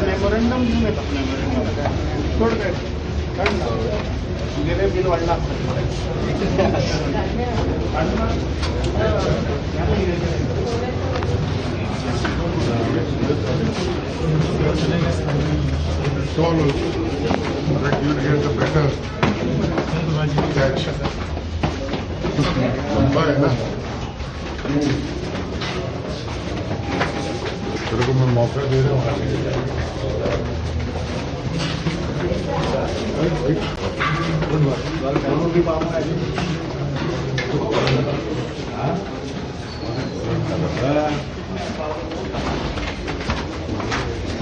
Memorandum घेऊन येतात थोडं गेले बिल वाढला Tall also, that you will get the better catch. लंबा है ना, तेरे को मैं मौका दे रहा हूँ.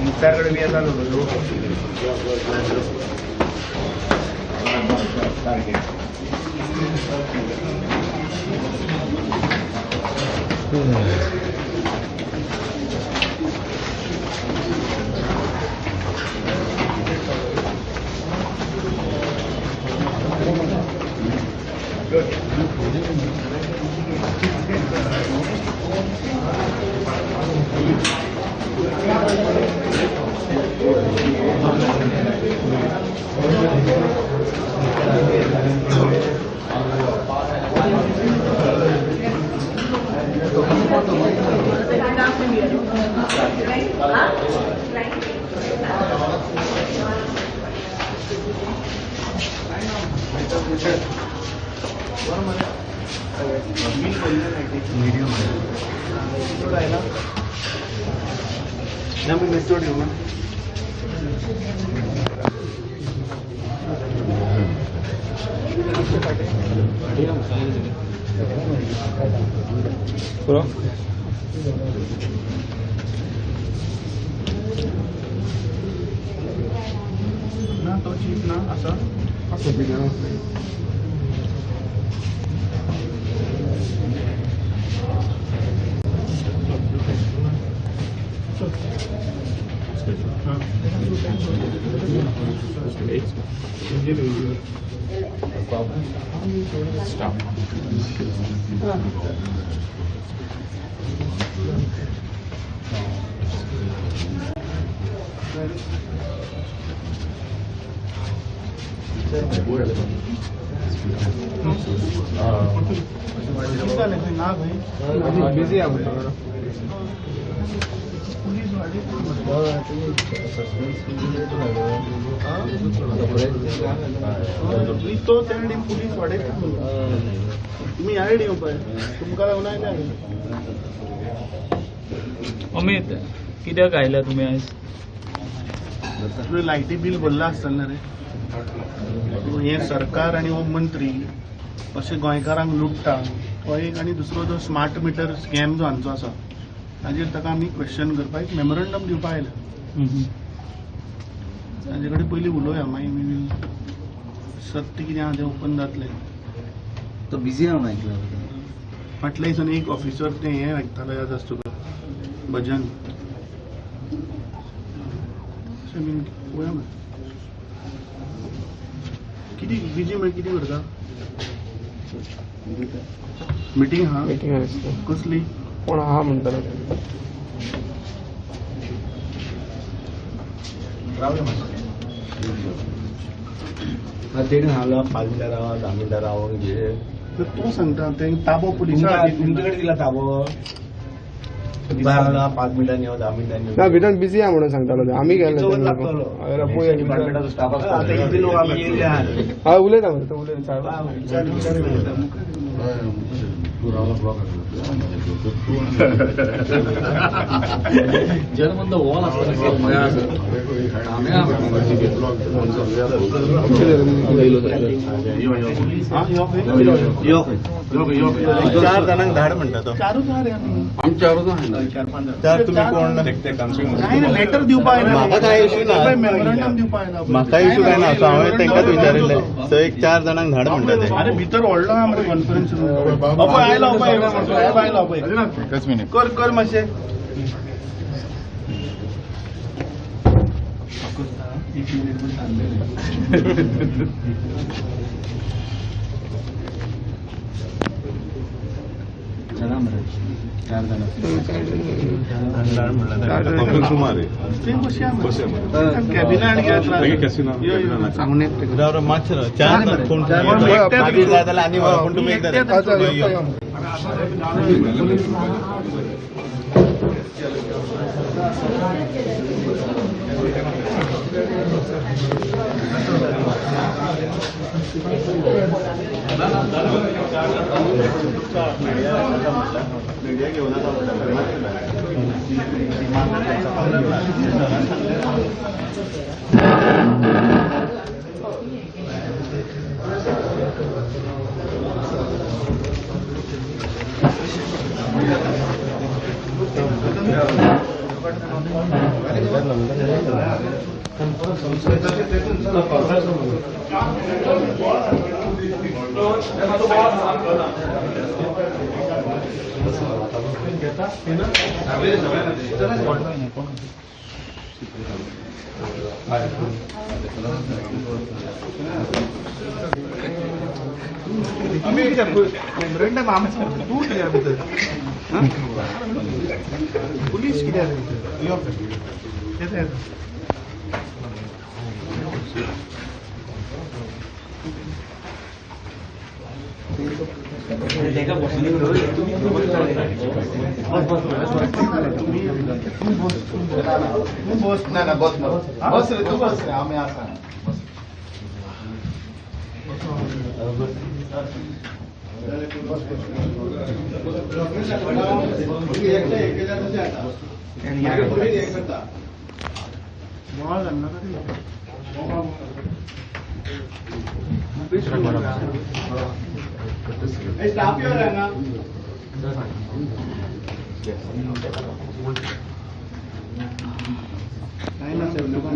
मुक्ताकडे बी येतात मीडियम आहे ना मी मिस्टर देऊ ना ना तो चीप ना असं बिना Stop. बिझी आहे तो त्याने पोलीस वाढेल तुम्ही यायला येऊ पाहिजे तुमका नाही काय अमित कित्याक आयला तुम्ही आज लायटी बिल बोलला असाल ना रे हे सरकार आणि होम मंत्री असे गोंयकारांक लुटता तो एक आणि दुसरो जो स्मार्ट मीटर स्कॅम जो हांचो आसा ताजेर ताका आमी क्वेश्चन करपाक एक मेमोरंडम दिवपाक आयला ताजे कडेन पयलीं उलोवया मागीर सत्य कितें आहा तें ओपन जातलें तो बिझी आहा ऐकलं फाटल्या दिसांनी एक ऑफिसर तें हें आयकतालो याद आसा तुका भजन अशें बीन पळोवया मरे कितें बिजी म्हळ्यार कितें करता मिटींग आहा कसली कोण आहा म्हणटालो तेणें हांगा 5 मिनटां रावा 10 मिनटां रावा म्हणजे तर तो सांगता तें ताबो पुलिसा तुमच्याकडे दिला ताबो 5 मिनटांनी येवं 10 मिनटांनी ना भितर बिझी आहा म्हणून सांगतालो आम्ही गेलो डिपार्टमेंटाचो स्टाफ आता इतले लोक आमी येयले आहात हा उलयता मरे तो उलयता तू रावला ब्लॉक जनमंद वॉल चार जाणांक धाड म्हणटा तो चारूच आहा रे आमी चारूच चार तुम्ही कोण नाही ना लेटर दिवपाक म्हाका काय इशू ना मेमोरंडम दिवपाक म्हाका इशू काय ना असो हांवें तांकांच विचारिल्लें सो एक 4 जाणांक धाड म्हणटा ते अरे भितर व्हडलो आहा मरे कॉन्फरन्स रूम आयला आयला एकच मिनिट कर कर मातशें सुमार मात्शें चार कोण जाय जाल्यार आनी पूण तुमी मीडिया घेऊन मेमोरेंडम आमचं तू कित्याक भितर पुलीस कित्याक बस रे तू बस रे आम्ही आसा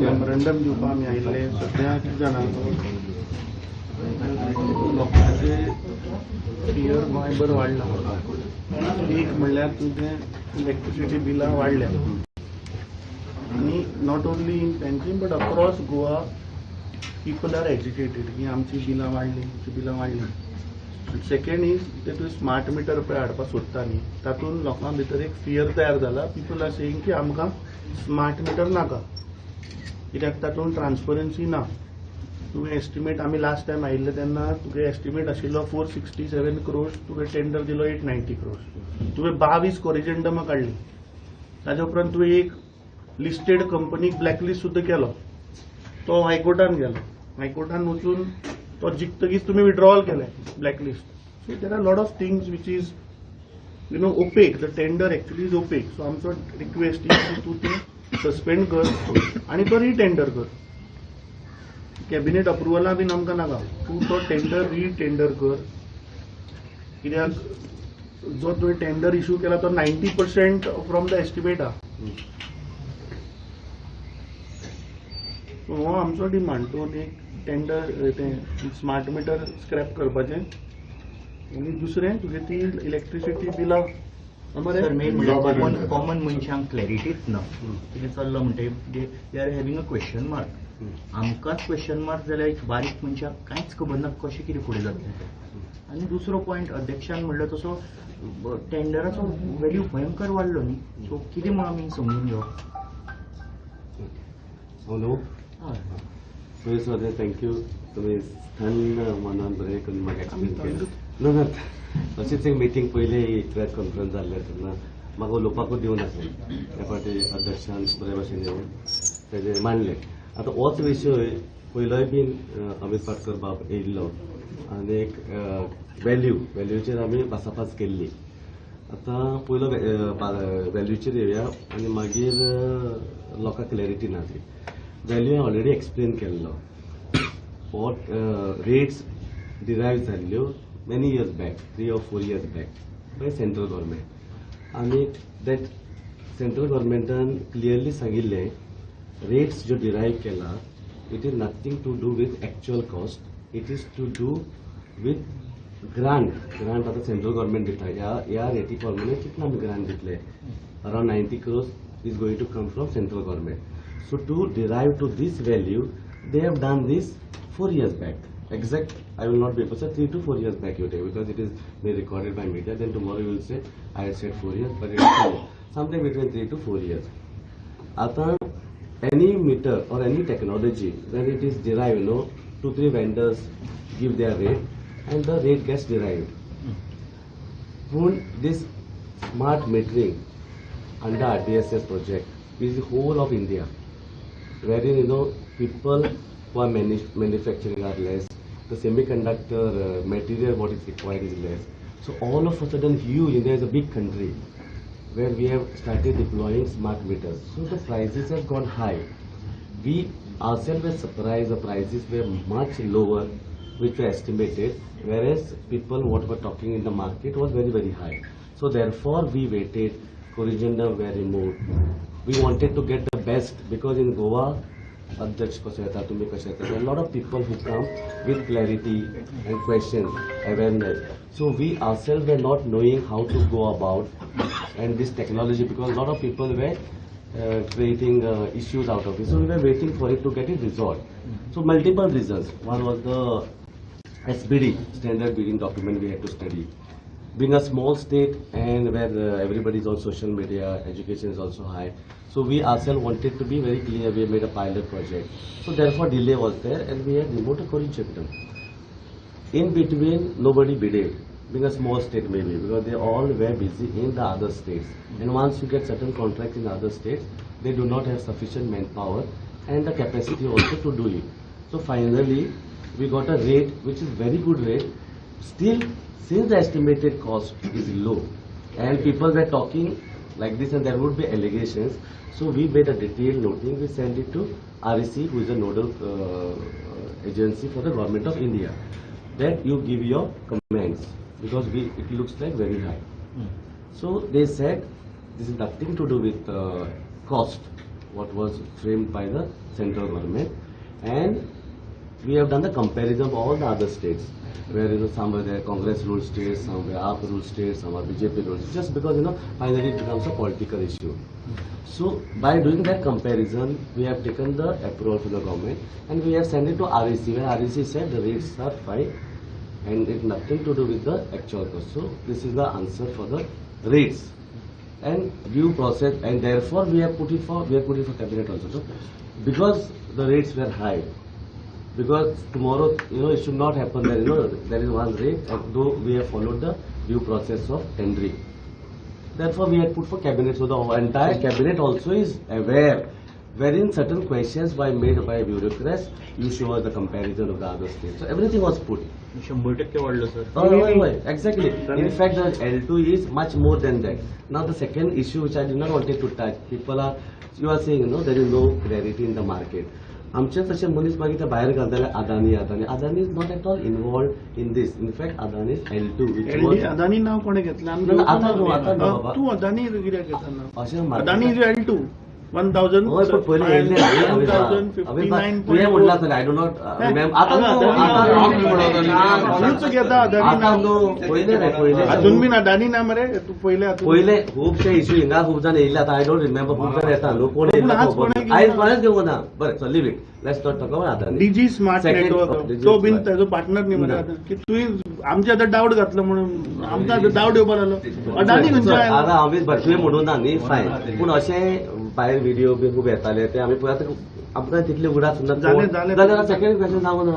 मेमोरेंडम दिवपा आमी आयिल्ले सद्या कितें जाणा लोकांचे फियर गोंयभर वाडला एक म्हणल्यार तुजें इलेक्ट्रिसिटी बिलां वाडल्या आनी नॉट ओन्ली इन पेन्सीम but across Goa people are educated की आमची बिलां वाडली सेकेंड इज ते तुवें स्मार्ट मिटर पळय हाडपाक सोदता न्ही तातूंत लोकां भितर एक फियर तयार जाला पीपल आर सेयींग की आमकां स्मार्ट मिटर नाका कित्याक तातूंत ट्रान्सपरन्सी ना तुवें एस्टिमेट आमी लास्ट टायम आयिल्ले तेन्ना तुगे एस्टिमेट आशिल्लो 467 crores तुवें टेंडर दिलो 890 crores तुवें 22 कोरिजेंडमां काडली ताजे उपरांत तुवें एक लिस्टेड कंपनीक ब्लॅकलिस्ट सुद्दां केलो तो हायकोर्टान गेलो हायकोर्टान वचून तो जिखतकीच तुमी विड्रॉवल केलें blacklist so there are lot of things which is opaque the tender actually is opaque so आमचो रिक्वेस्ट इज की तूं तें सस्पेंड कर आनी तो रिटेंडर कर कॅबिनेट अप्रुवला बीन आमकां नाका तूं तो टेंडर रिटेंडर कर कित्याक जो तुवें टेंडर इश्यू केला तो 90% फ्रॉम द एस्टिमेट आहा हो आमचो डिमांड तो एक टेंडर तें स्मार्ट मिटर स्क्रॅप करपाचें आनी दुसरें तुगे ती इलेक्ट्रिसिटी बिलां सर मेन कॉमन मनशांक क्लॅरिटीच ना कितें चल्लो म्हणटा they are having a question mark आमकांच क्वेश्चन मार्क जाल्यार एक बारीक मनशाक कांयच खबर ना कशें कितें फुडें जातलें तें आनी दुसरो पॉयंट अध्यक्षान म्हणलो तसो टेंडराचो वॅल्यू भयंकर वाडलो न्ही सो कितें म्हूण आमी समजून घेवप हॅलो पयस सर थँक्यू तुमी थंड मनान बरें करून म्हाका एक्सप्लेन केलें ना अशीच एक मिटींग पयली प्रेस कॉन्फरन्स जाल्ले तेन्ना म्हाका उलोवपाकूच दिवं नासलें त्या फावटी अध्यक्षान बरे भाशेन येवन तेजें मांडलें आतां होच विशय पयलोय बीन अमित पाटकर बाब येयल्लो आनी एक व्हॅल्यूचेर आमी भासाभास केल्ली आतां पयलो व्हॅल्यूचेर येवया आनी मागीर लोकांक क्लॅरिटी ना ती व्हॅल्यू हांवें ऑलरेडी एक्सप्लेन केल्लो वॉट रेट्स डिरायव जाल्ल्यो many years back, 3 or 4 years back, by central government. And that central government clearly सांगिल्ले rates जो derive केला, it is nothing to do with actual cost. It is to do with grant आता central government दिता या रेटी प्रमाणे कितना grant दितले around 90 crores is going to come from central government. So to derive to this value, they have done this 4 years back. exact I will not be able to say 3 to 4 years back you take, because it is being recorded by media. Then tomorrow you will say I had said 4 years, but it is sometime between 3 to 4 years. After any meter or any technology, when it is derived, 2-3 vendors give their rate and the rate gets derived. When this smart metering under RDSS project is the whole of India, wherein people who are manufacturing are less, the semiconductor material what is required is less. So all of a sudden huge, India is a big country where we have started deploying smart meters. So the prices have gone high. We ourselves were surprised the prices were much lower which were estimated, whereas people what were talking in the market was very, very high. So therefore we waited, corrigendum were removed. We wanted to get the best, because in Goa, a lot of people who come with clarity and questions, awareness. So we ourselves were not knowing how to go about and this technology, because a lot of people were creating issues out of it. So we were waiting for it to get it resolved. So multiple reasons. One was the SBD, standard bidding document, we had to study. Being a small state and where everybody is on social media, education is also high. So we ourselves wanted to be very clear. We made a pilot project. So therefore delay was there and we had removed a corrigendum. In between, nobody bidded. Being a small state maybe, because they all were busy in the other states. And once you get certain contracts in other states, they do not have sufficient manpower and the capacity also to do it. So finally, we got a rate which is very good rate. Still, since the estimated cost is low and people were talking like this and there would be allegations, so we made a detailed noting. We sent it to REC, who is a nodal agency for the government of India, that you give your comments, because it looks like very high. So they said this is nothing to do with cost, what was framed by the central government, and we have done the comparison of all the other states, where some were there Congress ruled states, some were AAP ruled states, some are BJP ruled, just because finally it becomes a political issue. So by doing that comparison, we have taken the approval from the government and we have sent it to REC, where REC said the rates are fine and it's nothing to do with the actual cost. So this is the answer for the rates and due process, and therefore we have put it for cabinet also. So because the rates were high, because tomorrow it should not happen that there is one rate, though we have followed the due process of tendering. Therefore we had put for cabinet, so the entire cabinet also is aware, wherein certain questions were made by bureaucrats, you show the comparison of the other states. So everything was put. 100% वाढलं sir. Exactly. In fact, the L2 is much more than that. Now the second issue which I did not wanted to touch, you are saying there is no clarity in the market. आमचे तसे मनीस मागीर ते भायर घालताले Adani is not at all involved in this. In fact Adani is L2 Adani नाव कोणे घेतलं तू अदानी कित्याक घेता अशें अदानी इज L2 1000 तुवें म्हणला जाल्यार आय डो नॉट अजून बीन अदानी ना मरे तू पहिले खूबशे इश्यू हिंगा खूब जाण येयले आतां आय डोंट रिमेंबर खूब जाण येता न्हू कोण आयज कोणेच घेवंक ना. बरें चल leave it let's not talk about Adani. DG smart network तो बीन ताजो पार्टनर न्ही मरे की तुवें आमचे आतां डावट घातलो म्हणून आमकां डावट येवपाक लागलो अदानी खंयचो आतां हांव बरें तुवें म्हणून ना न्ही फायन, पूण अशें भायर व्हिडिओ बी खूब येताले ते आमी पळय आतां आमकां तितले उडाक सुद्दां जाल्यार सेकंड क्वेश्चन सांगू ना.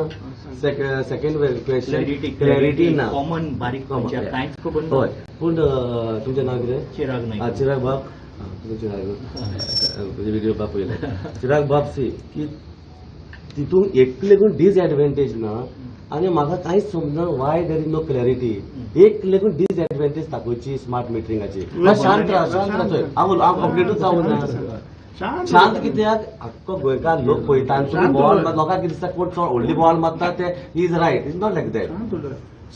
सेकंड क्वेश्चन क्लॅरिटी ना कॉमन बारीक कांयच खबर ना. हय पूण तुमचें नांव कितें? चिराग नायक. चिराग बाब तुजे व्हिडिओ बाब पळयले. चिराग बाब सी की तितून एक लेगून डिसएडवांटेज ना आनी म्हाका कांयच समजना वाय देर इज नो क्लॅरिटी. एक लेगून डिसएडवांटेज दाखोवची स्मार्ट मिटरिंगाची. शांत राव हांव कंप्लीटूच जावं ना. शांत कित्याक आख्खो गोंयकार लोक पळयता आनी तुमी बॉल लोकांक कितें दिसता कोण चड व्हडली बॉल मारता ते is riot. Is not like that.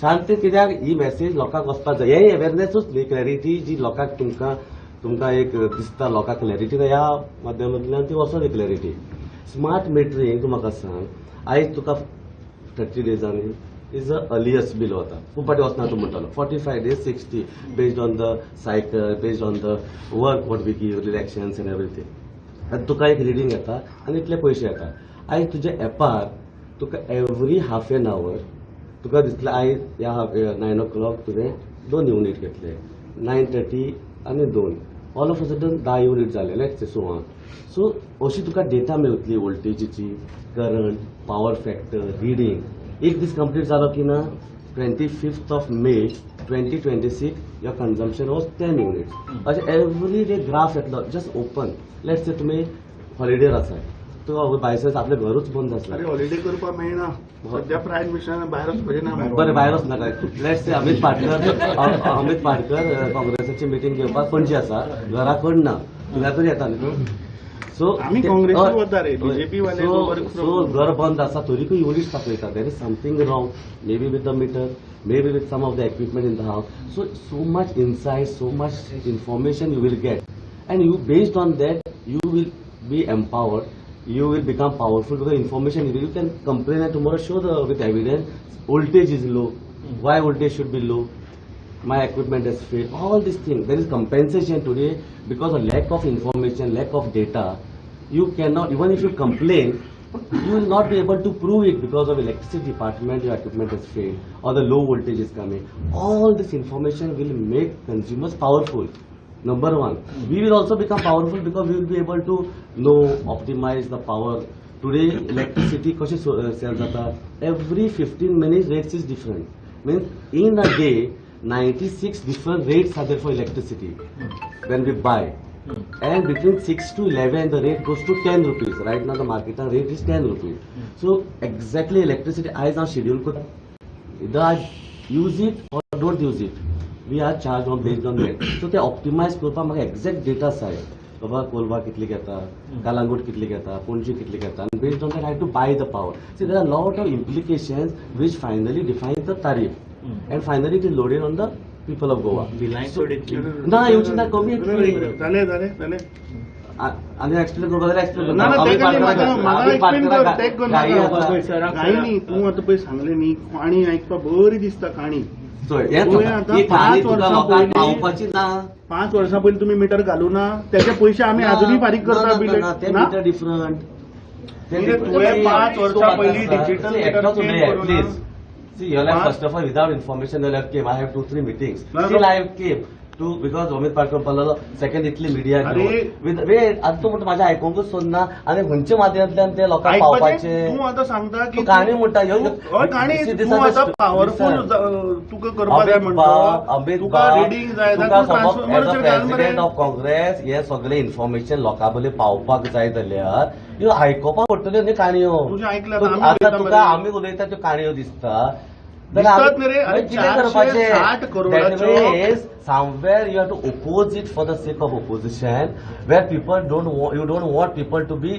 शांत कित्याक ही मॅसेज लोकांक वचपाक जाय. हे अवेरनेसूच न्ही क्लॅरिटी जी लोकांक तुमकां एक दिसता लोकांक क्लॅरिटी ह्या माध्यमांतल्यान ती वचोन क्लॅरिटी. स्मार्ट मिटरींग तूं म्हाका सांग आयज तुका 30 डेजांनी इज अ अर्लियस्ट बील वता. खूब पाटी वचना तूं म्हणटालो 45 days 60 based on the cycle based on the work what we give relaxations and everything. आनी तुका एक रिडींग येता आनी इतले पयशे येता. आयज तुज्या एपार तुका एवरी हाफ एन आवर तुका दिसलें आयज ह्या 9 o'clock तुवें 2 युनिट घेतले, 9:30 आनी 2 all of a sudden 10 unit जाले लेट्स से सो ऑन. सो अशी तुका डेटा मेळटली वोल्टेजीची, करंट, पॉवर फॅक्टर, रिडींग. एक दीस कंप्लीट जालो की ना 25th of May 2026 your consumption was 10 units. अशें एवरी डे ग्राफ येतलो. जस्ट ओपन लेट्स से तुमी हॉलिडेर आसात, तो बायसेन्स आपलें घरूच बंद आसलें. अरे हॉलिडे करपाक मेळना सद्या प्रायम मिनिस्टरान भायरच पळयना. बरें भायर वचनाका. Let's say Amit Patkar काँग्रेसाची meeting घेवपाक पणजी आसा, घरा कड ना, तुज्यातून येता न्ही तूं. सो आमी काँग्रेसीक वता रे, बीजेपी वाले सो घर बंद आसा तरीकूय युनिट्स दाखयता. There is something wrong, maybe with the meter, maybe with some of the equipment in the house. So much insight, so much information you will get, and you, based on that, you will be empowered, you will become powerful with the information. You can complain and tomorrow show with evidence voltage is low, why voltage should be low, my equipment has failed, all these things. There is compensation today because of lack of information, lack of data. You cannot, even if you complain, you will not be able to prove it because of electricity department your equipment has failed or the low voltage is coming. All this information will make consumers powerful. Number one, we will also become powerful because we will be able to know, optimize the power. Today electricity kashi sell jata, every 15 minutes rates is different. Means in a day 96 different rates are there for electricity when we buy. And between 6 to 11 the rate goes to 10 rupees. Right now the market rate is 10 rupees. So exactly electricity I now schedule could either I use it or don't use it. We are charged on based on that. So they optimize करपा म्हाका exact data side. बाबा कोलवा कितली घेता, कालांगूट कितली घेता, पणजी कितली घेता, and based on that I have to buy the power. See, there are a lot of implications which finally define the tariff, and finally it is loaded on the people of Goa. ना येवची ना कमी जाले आनी explain करपा जाल्यार explain ना ना तेका म्हाका एक्सप्लेन कर तेक कर काही न्ही. तूं आतां पळय सांगलें न्ही, काणी आयकपाक बरी दिसता काणी. पावपाची ना 5 वर्सां पयलीं तुमी मिटर घालूं ना, त्याचे पयशे आमी आजुनूय फारीक करता बिल ना. डिफरंट तुवें 5 वर्सां पयलीं डिजिटल मीटर चेंज करूं ना. See, your life, first of all, without information, you'll have came. I have 2-3 meetings. Still, I have came to because Amit Parkar Palala second Italy media with wait आता तू म्हणतो माझ्या ऐकूंकच सोडना आणि खंयचे माध्यमांतल्यान ते लोकांक पावपाचे. तू आता सांगता की काणी म्हणटा काणी तू आता पॉवरफुल तुका करपाक जाय म्हणटा, तुका रिडींग जाय जाल्यार ट्रान्सफॉर्मरचेर घाल मरे. प्रेसिडेंट ऑफ काँग्रेस हे सगळे इन्फॉर्मेशन लोकां बरें पावपाक जाय जाल्यार ह्यो आयकोपाक पडटल्यो न्ही काणयो. तुजें आयकल्यार आतां तुका आमी उलयता त्यो काणयो दिसता दिसतात न्ही रे. अरे 460 करोडाचो somewhere you have to oppose it for the sake of opposition, where people you don't want people to be,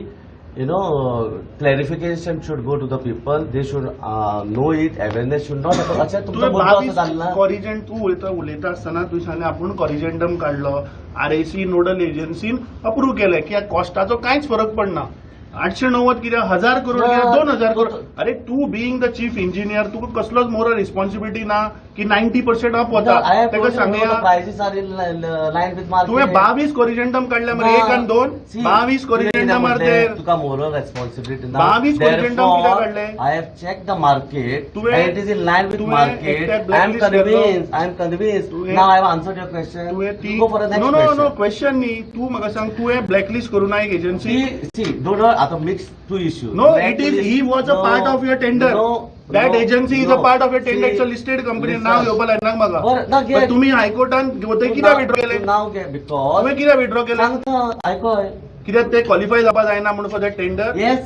clarification should go to the people, they should know it, awareness should not happen. अच्छा तुमचा मुद्दा असं झाला. कॉरिजन तू उलयता असताना तुवें सांगलें आपूण कॉरिजंडम काडलो, RAC नोडल एजन्सीन अप्रूव्ह केलें की कॉस्टाचो कांयच फरक पडना. 890 कित्याक 1000 करोड कित्याक 2000 करोड. अरे तू बिईंग द चीफ इंजिनियर तुका कसलोच मोरल रिस्पॉन्सिबिलिटी ना की 90% अप वता. तेका सांगया तुवें 22 कॉरिजंडम काडल्या मरे 1 आनी 2 22 कॉरिजंडम मारते. तुका मोरल रेस्पॉन्सिबिलिटी 22 कॉरिजंडम कित्याक काडले? I have checked the market and it is in line with market. I am convinced. Now I have answered your question. Go for the next question. No question न्ही. तू म्हाका सांग तुवें ब्लॅकलिस्ट करूं ना एक एजन्सी? See, don't आता mix two issues. No, it is he was a part of your tender. That agency is a part of your tender. It's a listed company. नाव घेवपाक लायनाक म्हाका. पण तुम्ही हायकोर्टान थंय कित्याक विड्रॉ केले? नाव घे because तुवें कित्याक विड्रॉ केले? सांगता आयकय कित्याक ते क्वालिफाय जावपाक जायना म्हणून for that tender? Yes.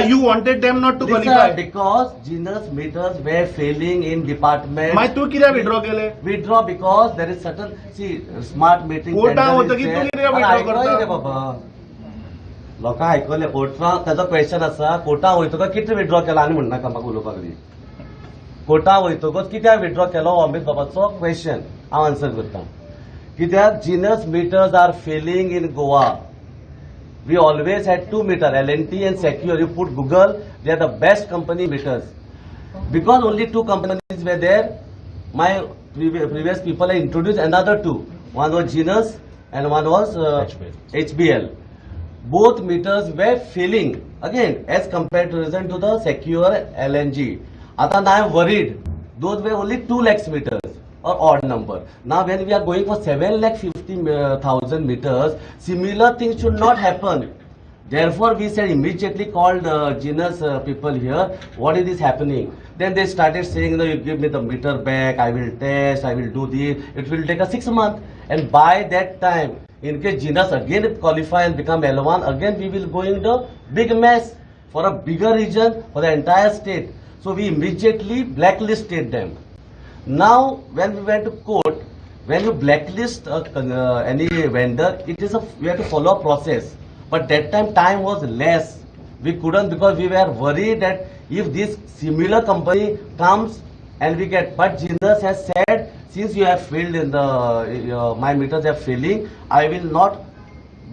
You wanted them not to qualify because Genus meters were failing in department. मागीर तू कित्याक विड्रॉ केले? Withdraw because there is certain smart metering. Carta होतं की तू कित्याक विड्रॉ करता? बाबा लोकां आयकले कोर्टा ताजो क्वेश्चन आसा. कोर्टा वयतकच कितें विड्रॉ केला आनी म्हणनाका म्हाका उलोवपाक दी. कोर्टा वयतकच कित्याक विड्रॉ केलो अमित बाबाचो क्वेश्चन हांव आन्सर करता. कित्याक जिनस meters are failing in Goa. We always had 2 meter, L&T and Secure. You put Google, they are the best company meters. Because only 2 companies were there, my previous people had introduced another 2. One was Genus and one was HBL. both meters were failing again as compared to the secure LNG. Now I am worried. Those were only 2 lakhs meters or odd number. Now when we are going for 7,50,000 meters, similar things should not happen. Therefore, we said immediately called genus people here, what is this happening? Then they started saying, you give me the meter back, I will test, I will do this. It will take a 6 months. And by that time, in case genus again qualify and become L1, again we will go in the big mess for a bigger region, for the entire state. So we immediately blacklisted them. Now, when we went to court, when you blacklist any vendor, we have to follow a process. But that time was less. We couldn't, because we were worried that if this similar company comes and we get, but genus has said, since you have failed in the, my meters are failing, I will not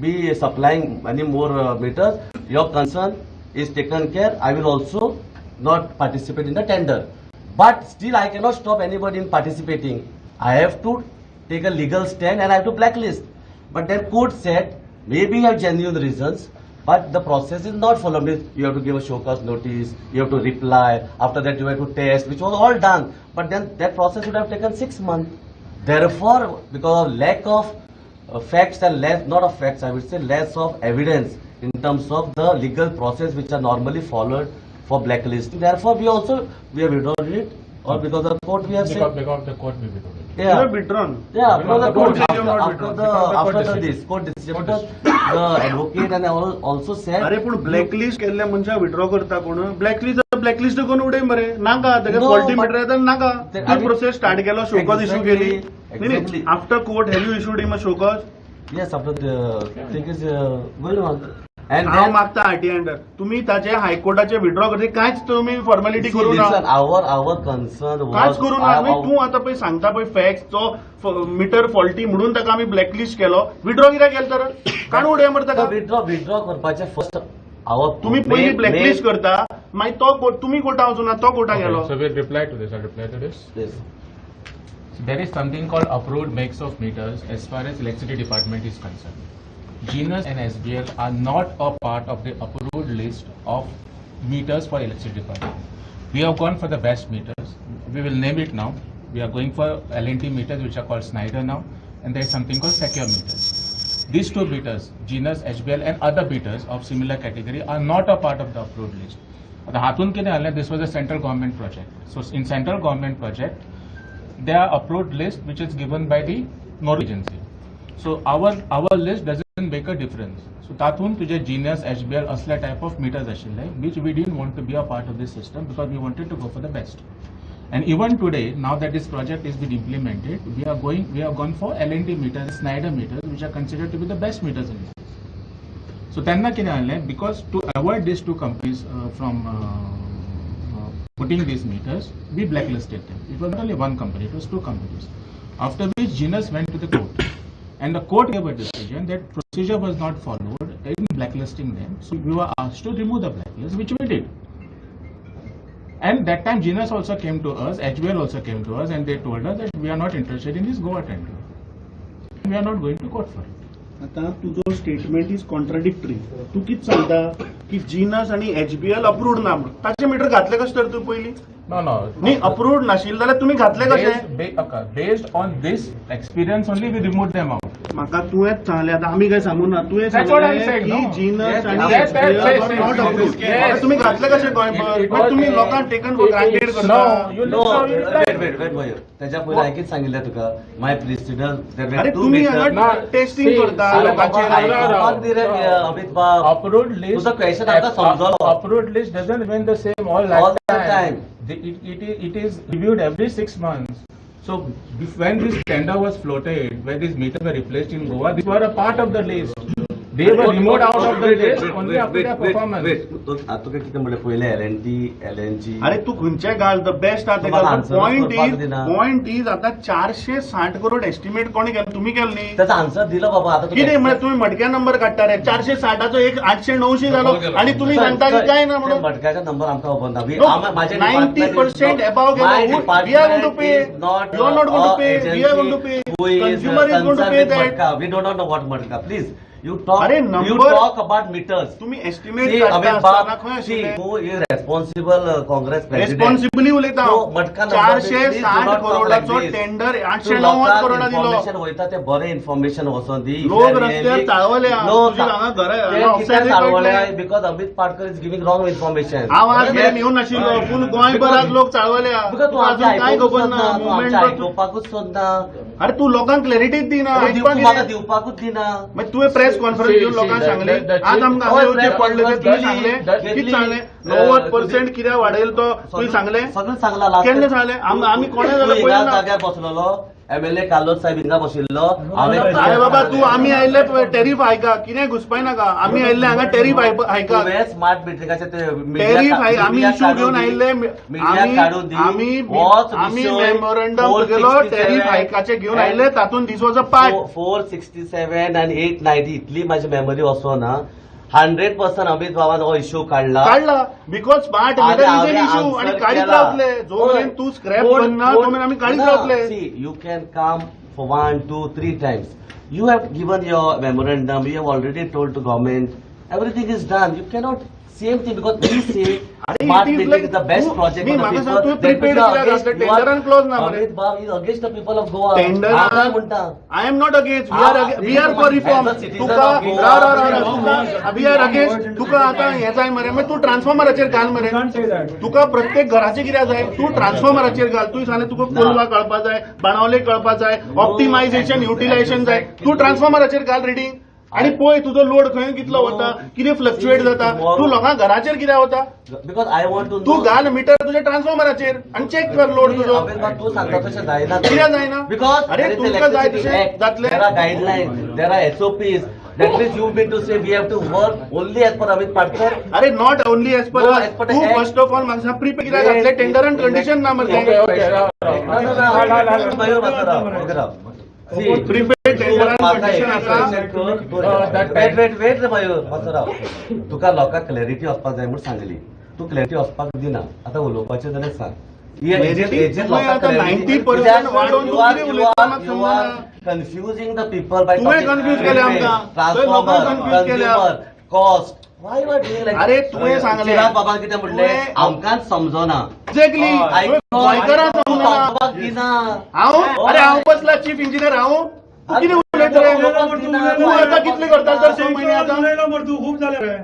be supplying any more meters. Your concern is taken care. I will also not participate in the tender. But still I cannot stop anybody in participating. I have to take a legal stand and I have to blacklist. But then court said, maybe you have genuine reasons, but the process is not followed. You have to give a show cause notice, you have to reply, after that you have to test, which was all done. But then that process would have taken 6 months. Therefore, because of lack of facts and less, not of facts, I would say less of evidence in terms of the legal process which are normally followed for blacklisting. Therefore, we have withdrawn it, or because of the court we have said. Because the court we withdrawn it. You have withdrawn. Yeah, Because the the court, court after decision. this court decision, because the advocate and all also said. अरे पण blacklist केल्ल्या मनशा withdraw करता कोण blacklist करून उडय मरे नाका तेका No, फॉल्टी but- मीटर येता नाका I ती mean- प्रोसेस स्टार्ट केलो शोकॉज इश्यू केली Exactly. After court have you issued him a show cause Yes, after the thing is going on. And हांव then, मागता आरटी अंडर तुम्ही ताचे हायकोर्टाचे विड्रॉ करते कांयच तुम्ही फॉर्मॅलिटी see, करू listen, ना our concern was. कांयच करू ना तूं आतां पळय सांगता पळय फॅक्ट तो मीटर फॉल्टी म्हणून ताका आमी ब्लॅकलिस्ट केलो विड्रॉ कित्याक केलो तर काण उडय मरे ताका withdraw करपाचे first our. तुम्ही पयली ब्लॅकलिस्ट करता मागीर तो तुम्ही कोर्टा वचून तो कोर्टा गेलो So we'll reply to this. I'll reply to this. Yes. There is something called approved makes of meters as far as electricity department is concerned. Genus and SBL are not a part of the approved list of meters for electricity department. We have gone for the best meters. We will name it now. We are going for L&T meters which are called Snyder now, and there is something called secure meters. These two meters, Genus, HBL and other meters of similar category are not a part of the approved list. The Hatun Kine Alne, this was a central government project. So in central government project, there are approved list which is given by the nodal agency. So our list doesn't make a difference. So तातून तुझे Genus, HBL असल्या type of meters आशिल्ले which we didn't want to be a part of this system because we wanted to go for the best. And even today, now that this project is being implemented, we have gone for L&T meters, Snyder meters, which are considered to be the best meters in this. So त्यांना कितें जालें, because to avoid these two companies from putting these meters, we blacklisted them. It was not only one company, it was two companies. After which Genus went to the court. And the court gave a decision that procedure was not followed in blacklisting them. So we were asked to remove the blacklist, which we did. And that time Genus also came to us, HBL also came to us, and they told us that we are not interested in this, go attend to it. We are not going to court for it. आता तुझो statement is contradictory तू कित सांगता की genus आणि HBL approved ना म्हणून ताचे मीटर घातले कशे तर तू पयली No. न्ही अप्रूव्ड नाशिल्ले जाल्यार तुम्ही घातले कशे Based on this experience only, we removed them out. म्हाका तुवेंच सांगले आतां आमी काय सांगू ना तुवें That's what I'm सांगले saying, की no? जीनस आणि Yes, HBL yes, are not yes, approved yes. आता तुम्ही घातले कशे गोंयभर पण तुम्ही लोकांक टेकन फॉर ग्रांटेड करता No, you No, listen. wait. त्याच्या पयलीं हांवें कितें सांगिल्लें तुका, माय प्रेसिडेंट अरे तुम्ही हांगा टेस्टिंग करता लोकांचे अमित बाब, Approved list. तुझा question आतां समजलो. Approved list doesn't remain the same all All the time. time. It is reviewed every 6 months. So when this tender was floated, where these meters were replaced in Goa, these were a part of the list. They were removed out of the list only after their performance. तुका कितें म्हणलें पयलें LNG. अरे तू खंयचे घाल the best आहा तुम्हाला तेका answer करपाक दिना. पॉइंट इज आता 460 करोड एस्टिमेट कोणी केलं तुम्ही केलं न्ही त्याचा आन्सर दिला बाबा आता किती म्हणजे तुम्ही मटक्या नंबर काडटा रे 460 एक 800-900 झालो आणि तुम्ही सांगता की काय ना म्हणून मटक्याचा नंबर आमकां खबर ना. No, 90% above गेलो. We are going to pay. You are not going to pay. We are going to pay. Consumer is going to pay that. We do not know what matka. Please, You talk. अरे, You number- talk about meters. तुम्ही estimate See, काढता Amit असताना खंय Bab, see, आशिल्ले? who is responsible Congress president? Responsibly उलयता तो मटका number, please do 460 not talk करोडाचो like this. Tender So 890 करोडा दिलो. information वयता ते बरे इन्फॉर्मेशन वचोन दी. लोक रस्त्यार चाळवल्या. तुझी हांगा घरा हांगा ऑफिसार चालवल्या because Amit Patkar is giving wrong information. आवाज मेरेन येऊन नाशिल्लो पूण गोंयभरात लोक चाळवल्या. बिकॉज तू तुका आमच्या अजून काय खबर ना आमच्या मुवमेंट. आयकोपाकूच सोदना. अरे तू लोकांक क्लॅरिटीच दिना. म्हाका दिवपाकूच दिना. मागीर तुवें प्रेस कॉन्फरन्स घेवन लोकांक सांगले आज आमकां हांगा येवचें पडलें तें तुवें सांगले कितें सांगले 90% कित्याक वाडयलो तो तुवें सांगले सगळं सांगला केन्ना सांगले आमी कोणें जाल्यार पळयना. जाग्यार बसलेलो MLA कालोज साहेब हिंगा बशिल्लो. अरे बाबा तू आमी आयले टॅरिफ हायका कितें घुसपाय नाका. आमी आयले हांगा टॅरिफ हायका स्मार्ट मिटरिंगाचे ते टॅरिफ हाय आमी इशू घेवन आयले आमी मेमोरंडम केलो टॅरिफ हायकाचे घेवन आयले तातूंत दीस वॉज अ पार्ट 467 and 890 इतली माझी मेमरी वचोना. 100% अमित बाबान हो इश्यू काढला. Because smart meter is an issue आणि काढीत रावतले जो मेरेन तू स्क्रॅप करना तो मेरेन आमी काढीत रावतले. You can come for 1, 2, 3 times. You have given your memorandum. You have already told to government. Everything is done. You cannot same thing because we say smart meeting is the best project for the people. Amit Bab is against the people of Goa. I am not against. We are for reform. We are against. तुका आता हे जाय मरे मागीर तू ट्रान्सफॉर्मराचेर घाल मरे. तुका प्रत्येक घराचे कितें जाय तू ट्रान्सफॉर्मराचेर घाल. तू सांगले तुका कोलवा कळपा जाय बाणावले कळपा जाय ऑप्टिमायझेशन युटिलायझेशन जाय तू ट्रान्सफॉर्मराचेर घाल रिडींग आणि पळय तुजो लोड खंय कितलो वता कितें फ्लक्च्युएट जाता. तू लोकांक घराचेर कित्याक वता. बिकॉज आय वॉन्ट टू तू घाल मिटर तुझ्या ट्रान्सफॉर्मराचेर आणि चेक कर लोड तुजो. तू सांगता तशें जायना. कित्याक जायना. बिकॉज अरे तुमकां जाय तशें जातलें. There are guideline there are SOPs. That means you mean to say we have to work only as per Amit Patkar? अरे not only as per No, as per the तू act. फर्स्ट ऑफ ऑल म्हाका prepaid कित्याक घातले tender and condition ना मरे. Prepaid tender and condition आसा. Wait रे मयूर तुका लोकांक क्लॅरिटी वचपाक जाय म्हणून सांगली. तू क्लॅरिटी वचपाक दिना. आता उलोवपाचें जाल्यार सांग. Confusing the people by तुवें confuse केले आमकां. transformer, cost. Why you are doing like अरे तुवें सांगले चिराग बाबा कितें म्हणले आमकांच समजना. एक्झॅक्टली गोंयकारां समजना. हांव बसला चीफ इंजिनियर हांव तू कितें उलयता रे. तू आतां कितले करता तर 6 म्हयने आतां खूब जाले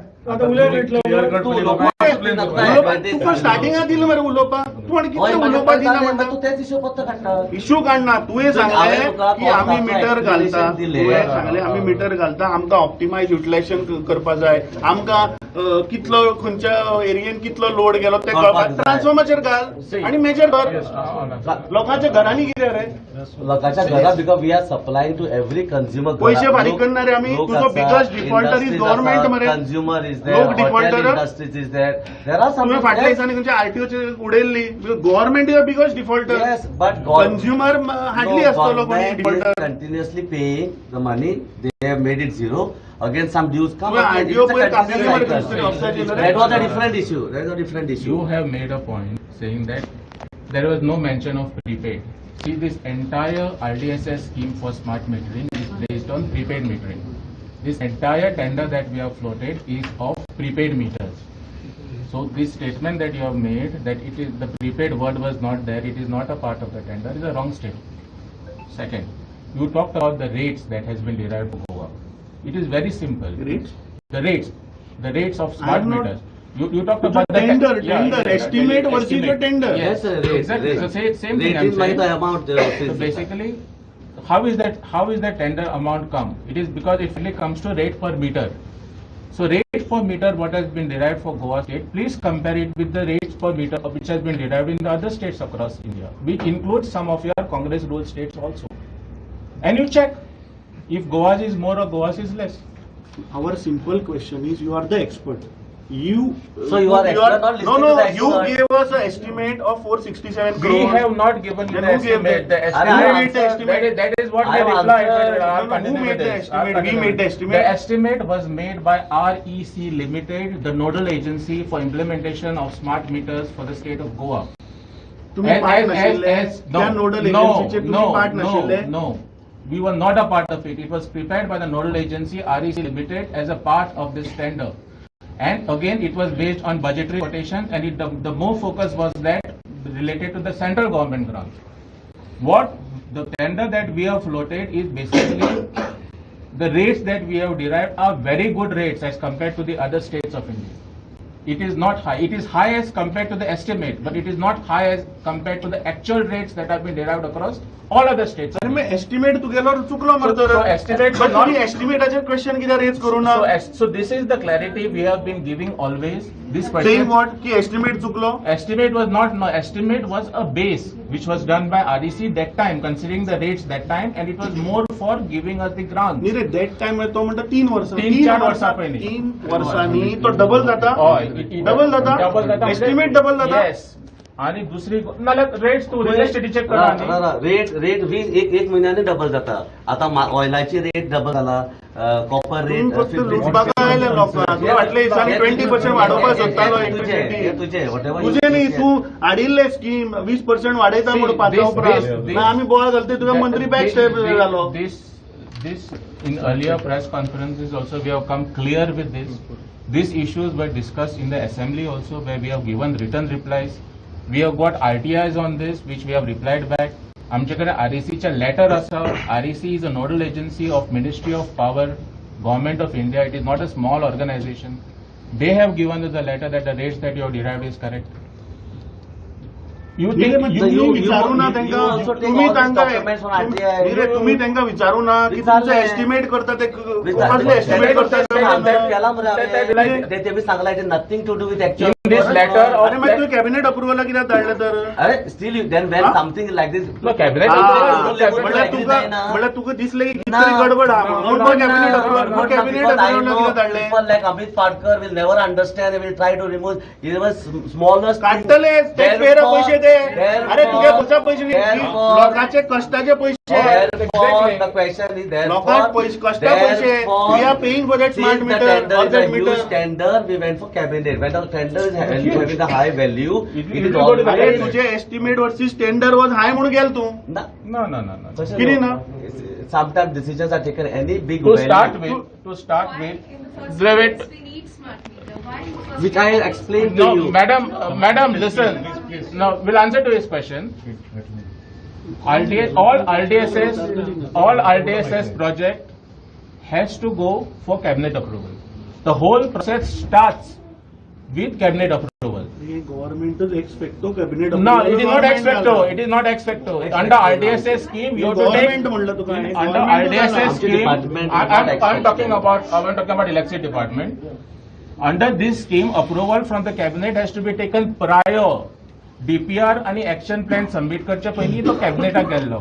तुका स्टार्टिंगाक दिलें मरे उलोवपाक. तू आनी कितले उलोवपाक दिना म्हणटा. तू तेच इश्यू पत्ता काडटा. इश्यू काडना. तुवें सांगलें की आमी मिटर घालता. तुवें सांगलें आमी मिटर घालता आमकां ऑप्टिमायज युटिलायझेशन करपा जाय. आमकां कितलो खंयच्या एरियेन कितलो लोड गेलो तें कळपाक ट्रान्सफॉर्मराचेर घाल आणि मेजर कर. लोकांच्या घरांनी कितें रे लोकांच्या घरा because we are supplying to every consumer. पैसे फारीक करना रे आमी. तुजो बिगस्ट डिफॉल्टर इज गव्हर्नमेंट मरे. कंझ्युमर इज लोक their defaulter industries is there. There are तुवें फाटल्या दिसांनी खंयच्या RTOचे उडयल्ली. Government is the biggest defaulter. Yes, but consumer hardly आसतलो कोणी defaulter. continuously paying the money. They have made it zero. Again, some dues come. Well, Again, RTO it's a will come continuous in cycle. instead of such in the- That was a different issue. That was a different issue. You have made a point saying that there was no mention of prepaid. See, this entire RDSS scheme for smart metering is based on prepaid metering. This entire tender that we have floated is of prepaid meters. So this statement that you have made that it is the prepaid word was not there, it is not a part of the tender, is a wrong statement. Second, you talked about the rates that has been derived for Goa. It is very simple. Rates? The rates of I smart am not- meters. You talked It's a about the tender, yeah, tender, estimate versus estimate. a tender. Yes, rates, exactly. rates. So same thing. I'm Rating by saying. the amount. So basically, how is that tender amount come? It is because it only comes to rate per meter. So rate per meter, what has been derived for Goa state, please compare it with the rates per meter which has been derived in the other states across India, which includes some of your Congress ruled states also. And you check if Goa's is more or Goa's is less. Our simple question is, you are the expert. So you are expert, not listening to the you expert. gave us an estimate of 467 We crores. have not given you Then the who gave estimate. The I have estimate, answered. that is what I they have replied. answered. I'll No, no, who continue made with the this. I'll estimate? We continue made the with this. estimate. The estimate was made by REC Limited, the nodal agency for implementation of smart meters for the state of Goa. तुम्ही part नशिल्ले त्या nodal एजन्सीचे तुम्ही part नशिल्ले. no. We were not a part of it. It was prepared by the nodal agency REC Limited as a part of this tender. And again, it was based on budgetary quotations, and the more focus was that related to the central government grant. What the tender that we have floated is basically the rates that we have derived are very good rates as compared to the other states of India. It is not high. It is high as compared to the estimate, but it is not high as compared to the actual rates that have been derived across all other states. अरे मैं estimate तुगेलो चुकलो मरतो So estimate but not- तुम्ही एस्टिमेटाचे question कित्याक raise करू ना So this is the clarity we have been giving always. This saying question. What की एस्टिमेट चुकलो Estimate was not, no, estimate was a base which was done by REC that time, considering the rates that time, and it was more for giving us the grant. नाही रे date time तो म्हणटा 3 वर्ष तीन चार वर्सां पयलीं. 3 वर्षांनी तो डबल जाता Double डबल जाता एस्टिमेट डबल जाता Yes. आणि दुसरी नाल्यार रेट्स तू रिअलिस्टिक चेक करा न्ही. रेट वीस एक महिन्याने डबल जाता. आता ऑइलाची रेट डबल झाला, कॉपर तुम्ही रेट फक्त लुटपाका आयले लोकांक वाटले दिसांनी 20% वाडोवपाक सोदतालो तुझे इलेक्ट्रिसिटी whatever तुझे you न्ही say. तू हाडिल्ले स्कीम 20% वाडयता See, म्हणून पांचा this- उपरांत this- आमी बोवाळ घालते तुका मंत्री बॅक स्टेप जालो This in earlier press conferences also we have come clear with this. These issues were discussed in the assembly also, where we have given written replies. We have got RTIs on this, which we have replied back. आमच्याकडे RECचे letter आसा. REC is a nodal agency of Ministry of Power, Government of India. It is not a small organization. They have given us the letter that the rates that you have derived is correct. You think तुम्ही विचारू ना त्यांना तुम्ही तुम्ही त्यांना विचारू ना की तुमचं एस्टिमेट करता ते कसले एस्टिमेट करता ते मी सांगला it nothing to do with in this letter अरे of मग तुम्ही कॅबिनेट अप्रुव्हल कित्याक धाडले तर अरे still then when something like this no cabinet. म्हणल्यार तुका दिसले की कितें गडबड हा म्हणून तो कॅबिनेट अप्रुव्हल कॅबिनेट अप्रुव्हल कित्याक धाडले people like Amit Parkar will never understand. They will try to remove even smallest. काढतले टॅक्सपेयर पैसे ते अरे तुगे कशा पैसे लोकांचे कष्टाचे पैसे Therefore, the question is लोकांक पैसे कष्टा पैसे we are paying for that smart meter or that huge meter tender. We went for cabinet. When the tender is having a high value, it is all. अरे तुझे estimate versus tender was हाय म्हणून गेल तू No. किती ना Sometimes decisions are taken any big To value. start with, Dravid. We need smart meter. Why? in the first Which I place? explained to No, you. madam, listen. No, we'll answer to his question. All RDSS project has to go for cabinet approval. The whole process starts with cabinet approval. गव्हर्नमेंटच एक्सपेक्टो cabinet No, it is not expecto. It is not expecto. Under RDSS scheme, you have to take. Government म्हणलं तुका Under RDSS Amche scheme, department is not I'm expected. talking about electricity department. Under this scheme, approval from the cabinet has to be taken prior. DPR आणि action plan submit करच्या पयलीं तो कॅबिनेटाक गेल्लो.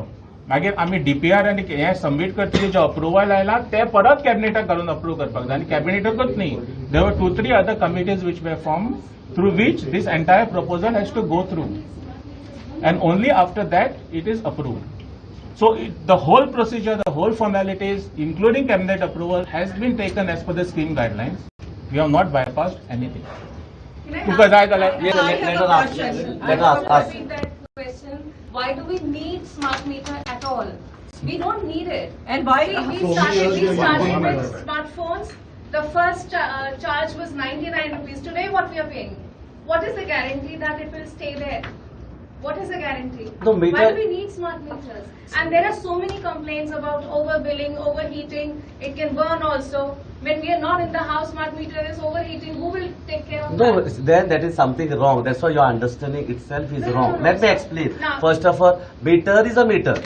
मागीर आमी DPR आनी हे सबमिट करतकीर जो approval आयला ते परत कॅबिनेटाक घालून अप्रूव करपाक जाय आनी कॅबिनेटूच न्ही. There were 2-3 other committees which were formed through which this entire proposal has to go through. And only after that it is approved. So the whole procedure, the whole formalities, including cabinet approval, has been taken as per the scheme guidelines. We have not bypassed anything. Because I have let a us ask. question. Let I us want to ask. repeat that question. Why do we need smart meter at all? We don't need it. And why? We started with smartphones. The first charge was 99 rupees. Today, what we are paying? What is the guarantee that it will stay there? What is the guarantee? No, meter- Why do we need smart meters? And there are so many complaints about overbilling, overheating. It can burn also. When we are not in the house, smart meter is overheating. Who will take care of No, that? then that is something wrong. That's why your understanding itself is No, wrong. no, no. Let me explain. Now- First of all, meter is a meter.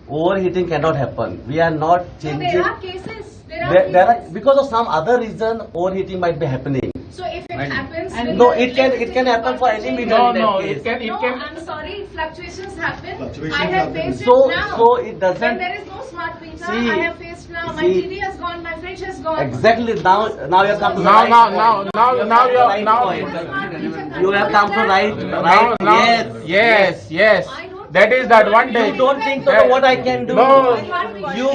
Overheating cannot happen. We are not So changing. there are cases. There are, because of some other reason, overheating might be happening. So if it happens, And with no, the it can electricity happen for any department meter. No, in that no, case. No, it can. I'm sorry, fluctuations happen. I have faced So- it now. so it doesn't- When there is no smart meter, See- I have faced now. My see- TV has gone, my fridge has gone. Exactly. Now you have come to the Now, right now, point. now, now, You have now come to you the are right now. point. You have come to right. Now, Yes. yes. That is the advantage. You don't think so. What I can do? No. You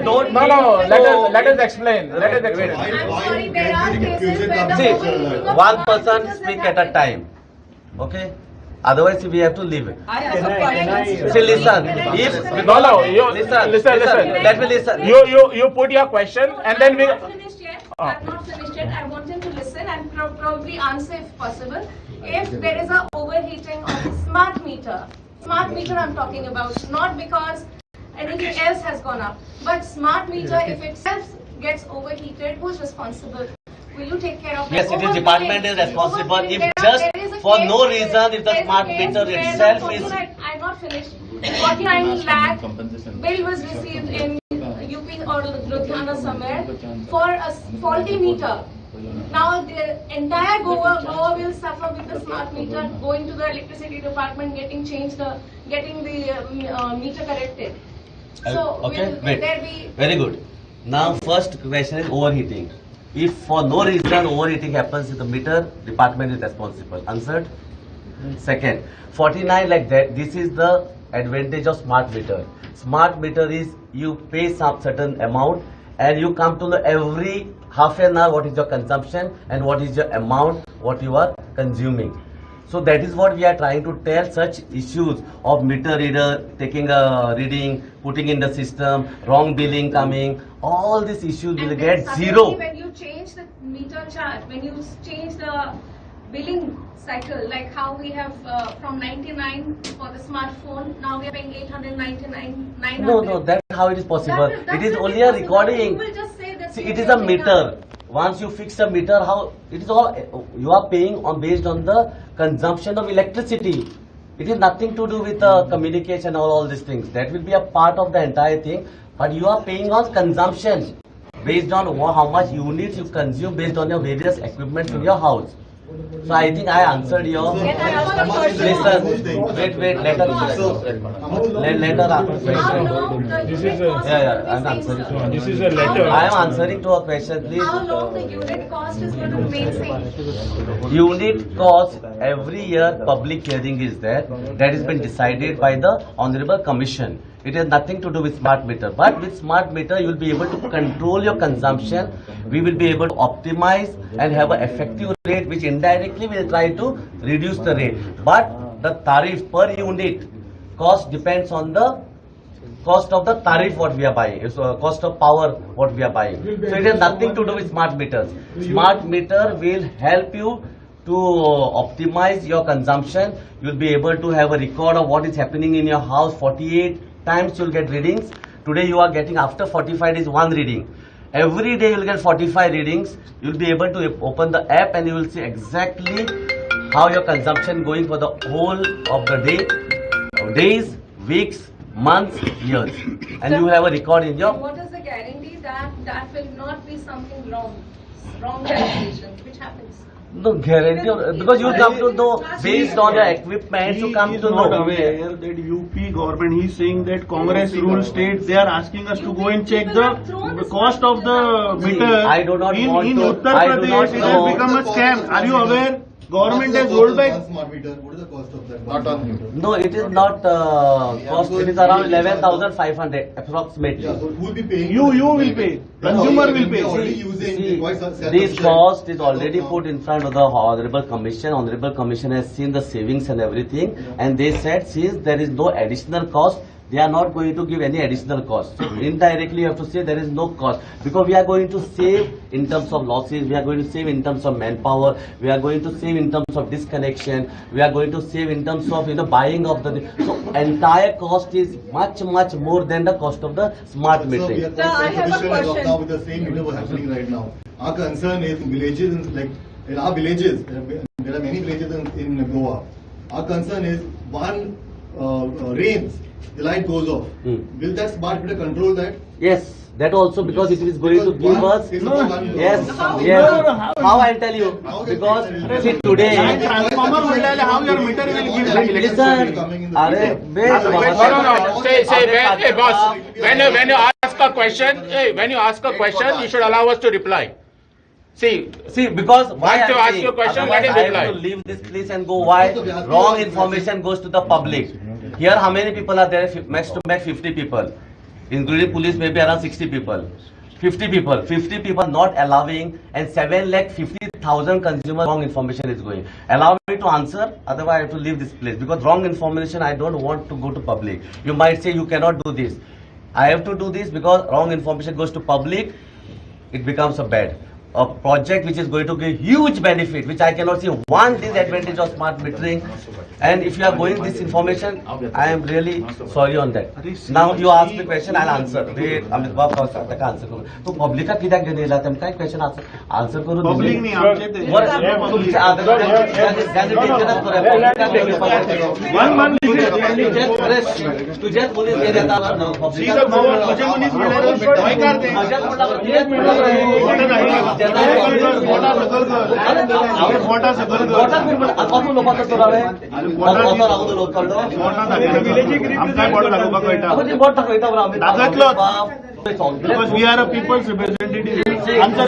don't. No. think Let us explain. I'm sorry, there are cases where the See, overheating of one smart person meters speak has at a happened. time. Okay. Otherwise, we have to leave it. I have a question. See, listen. If Listen. let me listen. You put your question and then we. I'm not finished yet. I'm not finished yet. I want him to listen and probably answer if possible. If there is a overheating of the smart meter I'm talking about, not because anything else has gone up, but smart meter, if itself gets overheated, who's responsible? Will you take care of Yes, that? it is department is responsible. If just for no reason, if the smart meter itself is. I'm not finished. 49 lakh bill was received in UP or Ludhiana somewhere for a faulty meter. Now the entire Goa will suffer with the smart meter, going to the electricity department, getting the meter corrected. So Okay, will wait. there be? Very good. Now, first question is overheating. If for no reason overheating happens, the meter department is responsible. Answered. Second, 49 like that. This is the advantage of smart meter. Smart meter is you pay some certain amount and you come to know every half an hour what is your consumption and what is your amount what you are consuming. So that is what we are trying to tell. Such issues of meter reader taking a reading, putting in the system, wrong billing coming, all these issues will And get then zero. suddenly when you change the meter charge, when you change the billing cycle, like how we have from 99 for the smartphone, now we are paying 899, 900. No, that's how it is possible. That It is will only be a possible. recording. You will just say that. See, it is a meter. Once you fix a meter, how it is all you are paying on based on the consumption of electricity. It is nothing to do with communication or all these things. That will be a part of the entire thing. But you are paying on consumption based on how much units you consume based on your various equipment in your house. So I think I answered your. Can I ask a question? Listen, wait, let her answer. Let her answer. How long the unit cost I'm will be same, answering. sir? This is a letter. I am answering to a question, please. How long the unit cost is going to remain same? Unit cost every year public hearing is there. That has been decided by the Honorable Commission. It has nothing to do with smart meter. But with smart meter, you will be able to control your consumption. We will be able to optimize and have an effective rate, which indirectly will try to reduce the rate. But the tariff per unit cost depends on the cost of the tariff what we are buying. It's cost of power what we are buying. So it has nothing to do with smart meters. Smart meter will help you to optimize your consumption. You'll be able to have a record of what is happening in your house. 48 times you'll get readings. Today you are getting after 45 days one reading. Every day you'll get 45 readings. You'll be able to open the app and you will see exactly how your consumption going for the whole of the day, days, weeks, months, years, and you will have a record in your. What is the guarantee that that will not be something wrong calculation, which happens? No guarantee because you come to know based on your equipment. You come He is to not know. aware that UP government, he is saying that Congress rule states they are asking us to go and check the cost of the meter. I do not in want to- Uttar I do not Pradesh, it know. has become a scam. Are you aware? Government has rolled back. Smart meter, what is the cost of that? Not on. No, it is not cost. It is around 11,500 approximately. Yeah, so who will be paying? You will pay. Consumer will pay. Already using See, voice this cost is already put in front of the Honorable Commission. Honorable Commission has seen the savings and everything, and they said since there is no additional cost, they are not going to give any additional cost. So indirectly you have to say there is no cost because we are going to save in terms of losses, we are going to save in terms of manpower, we are going to save in terms of disconnection, we are going to save in terms of buying of the. So entire cost is much more than the cost of the smart So we metering. are I have a quite self-sufficient as of question. now with the same meter was happening right now. Our concern is villages, like in our villages, there are many villages in Goa. Our concern is one rains, the light goes off. Will that smart meter control that? Yes, that also because it is going to give us. Yes, How? yes. How I'll tell you? Because see today. Transformer will how your meter will give back electricity. Listen, are No. Say, boss. When you ask a question, you should allow us to reply. See, because why Once you I'm ask saying, your question, otherwise let him I reply. have to leave this place and go. Why wrong information goes to the public? Here, how many people are there? Max to max 50 people, including police, maybe around 60 people. 50 people not allowing, and 7,50,000 100,000 consumers wrong information is going. Allow me to answer, otherwise I have to leave this place because wrong information I don't want to go to public. You might say you cannot do this. I have to do this because wrong information goes to public, it becomes a bad. A project which is going to give huge benefit, which I cannot see one disadvantage of smart metering. And if you are going this information, I am really sorry on that. Now you ask the question, I'll answer. Wait, Amit Babu answer करू. तो public का किती घेऊन येला तेम काय question answer करू. Public नाही आमचे ते. तुमचे आदर One month तुझ्याच मुलीच गेले आता तुझे मुलीच मिळाले काय करते मोठा सगळं आमकाय बोट लागोबा कळटा because we are a people's representative. Answer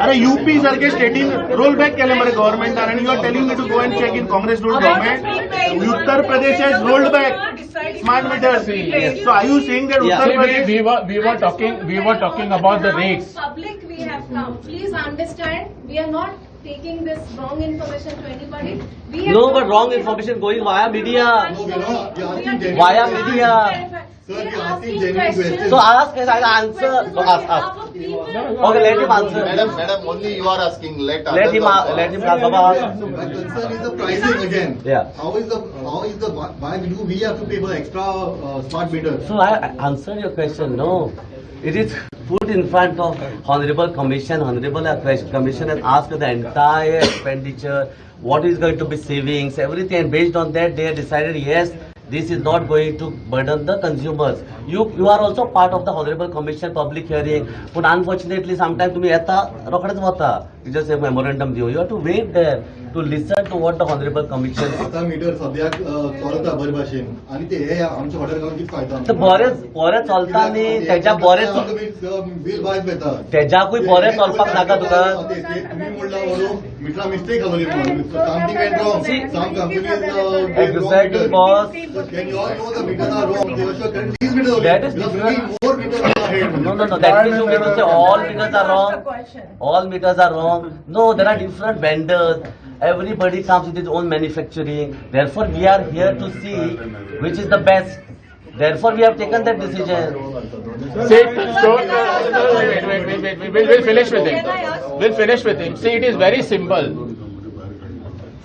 अरे यूपी सारखे स्टेटीन रोल बॅक केले मरे गव्हर्नमेंट आणि you are telling me to go and check in Congress rule government. Uttar Pradesh has rolled back smart meters. So are you saying that Uttar Pradesh? We were talking about the rates. Public we have come. Please understand, we are not taking this wrong information to anybody. We have No, but wrong information going via media. No, we are not. We are asking genuine Via media. Sir, we are asking genuine questions. So ask, I'll answer. So ask. Okay, let him answer. Madam, only you are asking. Let Let him ask. My concern is the pricing again. Yeah. How is the why do we have to pay for extra smart meters? So I answered your question. No, it is put in front of Honorable Commission. Honorable Commission has asked the entire expenditure, what is going to be savings, everything. And based on that, they have decided yes, this is not going to burden the consumers. You are also part of the Honorable Commission public hearing. But unfortunately, sometimes तुम्ही येता रोखडेच वता. You just say memorandum देऊ. You have to wait there to listen to what the Honorable Commission. आता metre सध्या चलता बरे भाशेन आणि ते हे आमच्या हॉटेल गावात किती फायदा. तर बरे चलता न्ही त्याच्या बरे बिल बायज येता. त्याच्याकूय बरे चलपाक नाका तुका. तुम्ही म्हणला म्हणून मीटरा मिस्टेक झाली म्हणून. Something went wrong. Some companies Exactly, boss. Can you all know the meters are wrong? They also can these meters are That is different. More meters are ahead. No. That means you mean to say all meters are wrong. All meters are wrong. No, there are different vendors. Everybody comes with his own manufacturing. Therefore, we are here to see which is the best. Therefore, we have taken that decision. Wait. We'll finish with him. We'll finish with him. See, it is very simple.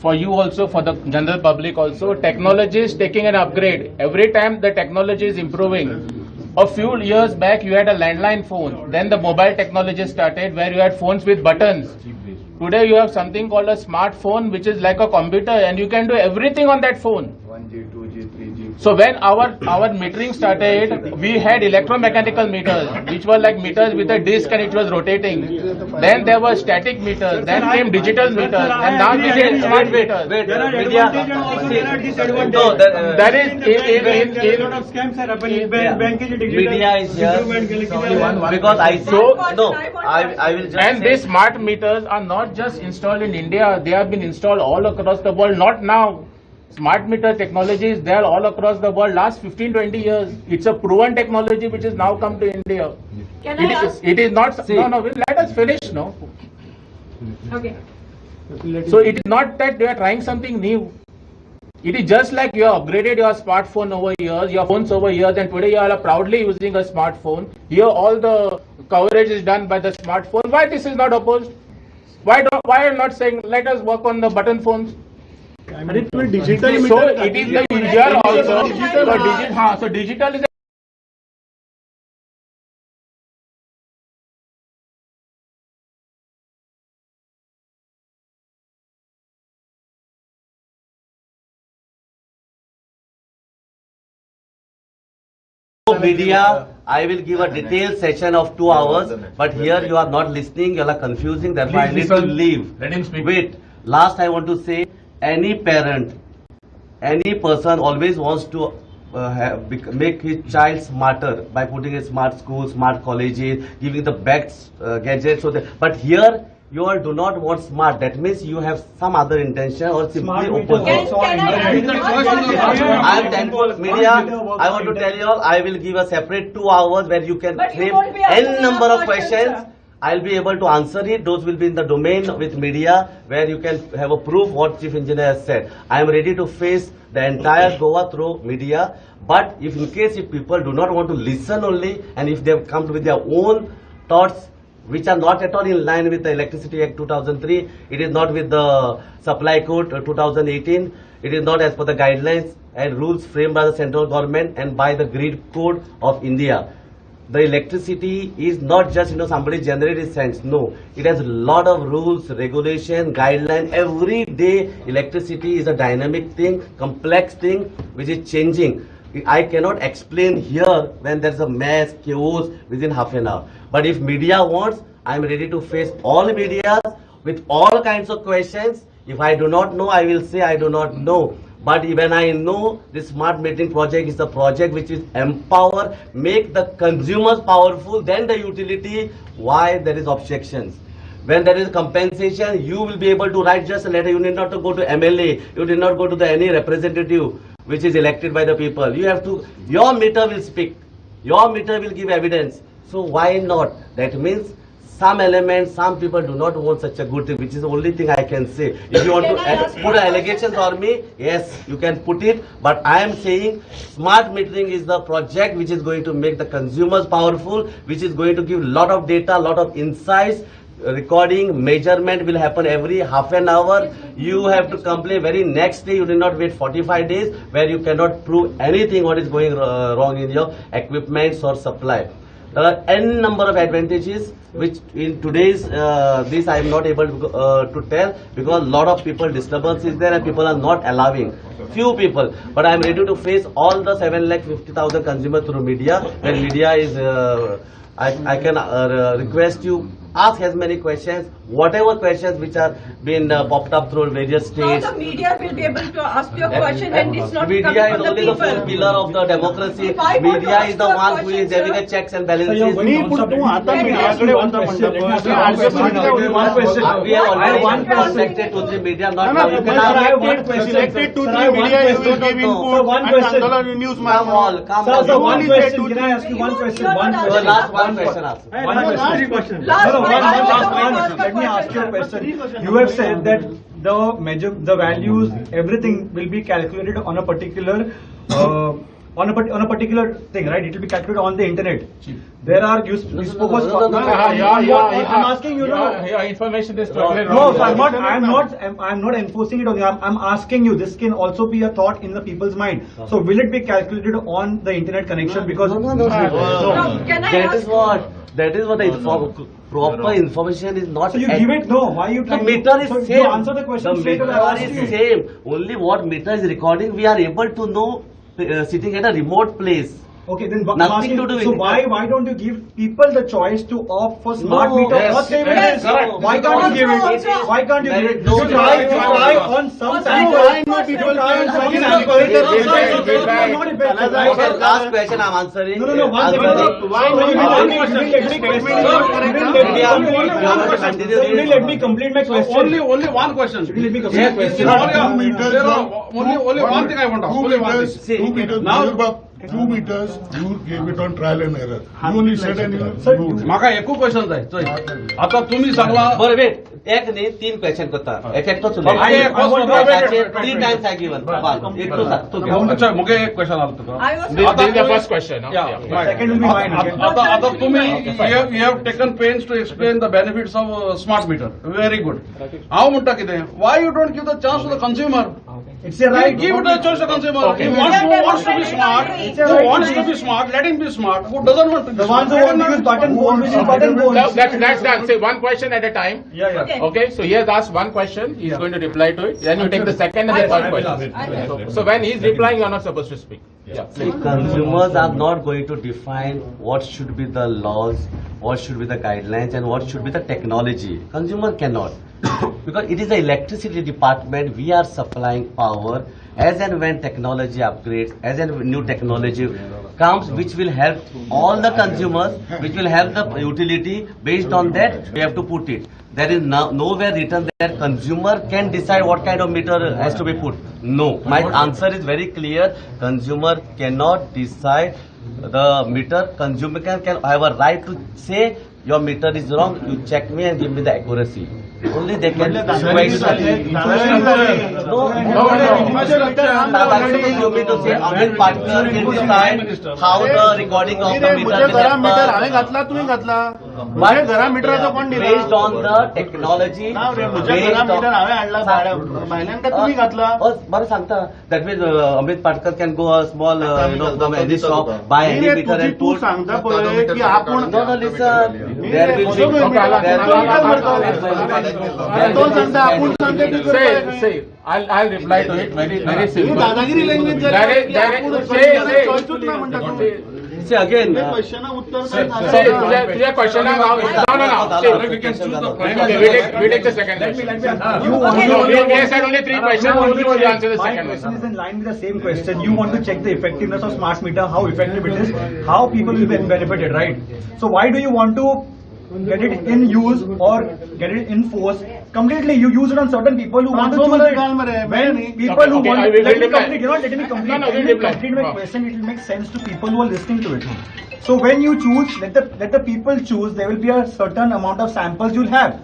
For you also, for the general public also, technology is taking an upgrade. Every time the technology is improving. A few years back, you had a landline phone. Then the mobile technology started where you had phones with buttons. Today, you have something called a smartphone, which is like a computer, and you can do everything on that phone. 1G, 2G, 3G. So when our metering started, we had electromechanical meters, which were like meters with a disc and it was rotating. Then there were static meters, then came digital meters, and now we get smart meters. That is Media is here because I will just and these smart meters are not just installed in India, they have been installed all across the world. Not now. Smart meter technology is there all across the world. Last 15-20 years, it's a proven technology which has now come to India. It is not. No. Let us finish. No. Okay. So it is not that they are trying something new. It is just like you have upgraded your smartphone over years, your phones over years, and today you are proudly using a smartphone. Here all the coverage is done by the smartphone. Why this is not opposed? Why are you not saying let us work on the button phones? Digital So it is the usual also. So digital is media, I will give a detailed session of 2 hours, but here you are not listening, you are confusing, therefore I need to leave. Let him speak. Wait, last I want to say, any parent, any person always wants to make his child smarter by putting a smart school, smart colleges, giving the best gadgets. But here you all do not want smart. That means you have some other intention or simply opposite. I am thankful, media. I want to tell you all, I will give a separate 2 hours where you can frame n number of questions. I'll be able to answer it. Those will be in the domain with media where you can have a proof what Chief Engineer has said. I am ready to face the entire Goa through media. But if in case if people do not want to listen only, and if they have come with their own thoughts which are not at all in line with the Electricity Act 2003, it is not with the Supply Code 2018, it is not as per the guidelines and rules framed by the central government and by the Grid Code of India. The electricity is not just, somebody generated cents. No, it has a lot of rules, regulation, guidelines. Every day electricity is a dynamic thing, complex thing, which is changing. I cannot explain here when there's a mass chaos within half an hour. But if media wants, I'm ready to face all media with all kinds of questions. If I do not know, I will say I do not know. But when I know this smart metering project is a project which is empower, make the consumers powerful, then the utility, why there is objections. When there is compensation, you will be able to write just a letter. You need not to go to MLA. You need not go to any representative which is elected by the people. You have to, your meter will speak. Your meter will give evidence. So why not? That means some elements, some people do not want such a good thing, which is the only thing I can say. If you want to put allegations on me, yes, you can put it. But I am saying smart metering is the project which is going to make the consumers powerful, which is going to give lot of data, lot of insights. Recording, measurement will happen every half an hour. You have to complain very next day. You do not wait 45 days where you cannot prove anything what is going wrong in your equipments or supply. There are n number of advantages which in today's this I am not able to tell because lot of people disturbance is there and people are not allowing. Few people, but I am ready to face all the 7,50,000 consumers through media. When media is, I can request you ask as many questions, whatever questions which are been popped up through various states. So the media will be able to ask your question and it's not coming media is from the only the people. fourth pillar of the democracy. If I want to Media ask is the you a one who is question, having sir. a checks and balances. मी पुढे आता मीडियाकडे होता म्हणतो We have already contacted to the media, not now. You can ask. Selected to the media, you will give input. one and question. Nandala news Come all, come Sir, all. sir, one only said question. two, Can I ask you one question? You're One not question. Last one question ask. One question. Last No, question. one. Let me ask you a question. You have said that the values, everything will be calculated on a particular on a particular thing, right? It will be calculated on the internet. There are you spoke of. I'm asking you. Your information is totally No, wrong. so I'm not enforcing it on you. I'm asking you. This can also be a thought in the people's mind. So will it be calculated on the internet connection? Because No, can I That ask is what. That is what the proper information is not. so you give it. No, why you The trying? meter is so same. You answer the question The straight away. meter I asked is you. same. Only what meter is recording, we are able to know sitting at a remote place. Okay, then I'm Nothing asking, to do with so it. why don't you give people the choice to opt for smart No, meter yes, or save yes, it? correct. Why can't you give it? Also- Why can't you give it? No, You try on some Also- samples. Why not people You try on some can samples. calculate No, it? not effective, right? Okay, last question I'm answering. No, one Answer second. it. Why not? You will let me complete my question. Only one question. You will let me complete Yes, my question. Only one thing I want to ask. Only one thing. See, Now, 2 meters, you gave it on trial and error. You only said and you. म्हाका एकू question जाय चोय आता तुम्ही सांगला बरं wait एक न्ही 3 question करता एक एकटोच I- 3 times I given एक तो सांग तू घे. अच्छा मुगे एक क्वेश्चन आलं तुका I was This is the first question. Yeah, right. Second will be mine. Okay? आता तुम्ही you have taken pains to explain the benefits of smart meter. Very good. हांव म्हणटा कितें? Why you don't give the chance to the consumer? It's a right. Give it a choice to the consumer. Okay. Who wants to be smart, who wants to be smart, let him be smart. Who doesn't want to be The smart, ones who want to use button phone will use button phone. Let's say one question at a time. Yeah. Okay, so he has asked one question, he's going to reply to it, then you take the second and the third question. So when he's replying, you're not supposed to speak. Yeah, please. Consumers are not going to define what should be the laws, what should be the guidelines, and what should be the technology. Consumer cannot. Because it is the electricity department, we are supplying power as and when technology upgrades, as and when new technology comes, which will help all the consumers, which will help the utility. Based on that, we have to put it. there is nowhere written that consumer can decide what kind of meter has to be put. No, my answer is very clear. Consumer cannot decide the meter. Consumer can have a right to say your meter is wrong. You check me and give me the accuracy. Only they can question. No. You mean to say Amit Patkar can decide how the recording of the meter will happen. But based on the technology, बरं सांगता that means Amit Patkar can go a small from any shop, buy any meter and put. No, listen. There will be. Say, I'll reply to it very simple. Say again. Tuझ्या question no. We can choose the point. Okay, we take the second question. We said only 3 questions. Only you answer the second question is in line with the same question. You want to check the effectiveness of smart meter, how effective it is, how people will be benefited, right? So why do you want to get it in use or get it in force? Completely, you use it on certain people who want to choose it. When people who want, let me complete. You're not letting me complete. Let me complete my question. It will make sense to people who are listening to it. So when you choose, let the people choose. There will be a certain amount of samples you'll have.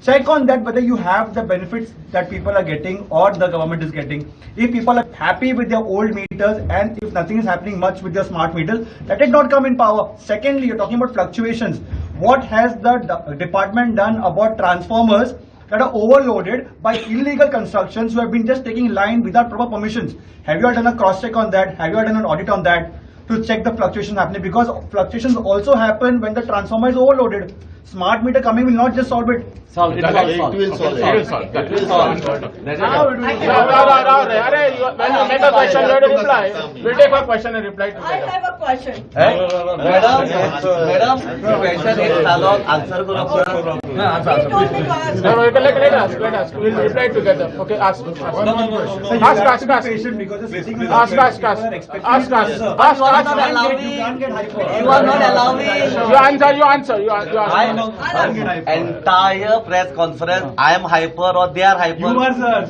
Check on that whether you have the benefits that people are getting or the government is getting. If people are happy with their old meters and if nothing is happening much with their smart meters, let it not come in power. Secondly, you're talking about fluctuations. What has the department done about transformers that are overloaded by illegal constructions who have been just taking line without proper permissions? Have you done a cross check on that? Have you done an audit on that to check the fluctuations happening? Because fluctuations also happen when the transformer is overloaded. Smart meter coming will not just solve it. It will solve. How it will solve? When you make a question, you have to reply. We'll take a question and reply together. I have a question. Madam, question is along answer karo. He told me to ask. No, let us. We'll reply together. Okay, ask. Ask. You are not allowing. You answer. Entire press conference, I am hyper or they are hyper. You are, sir.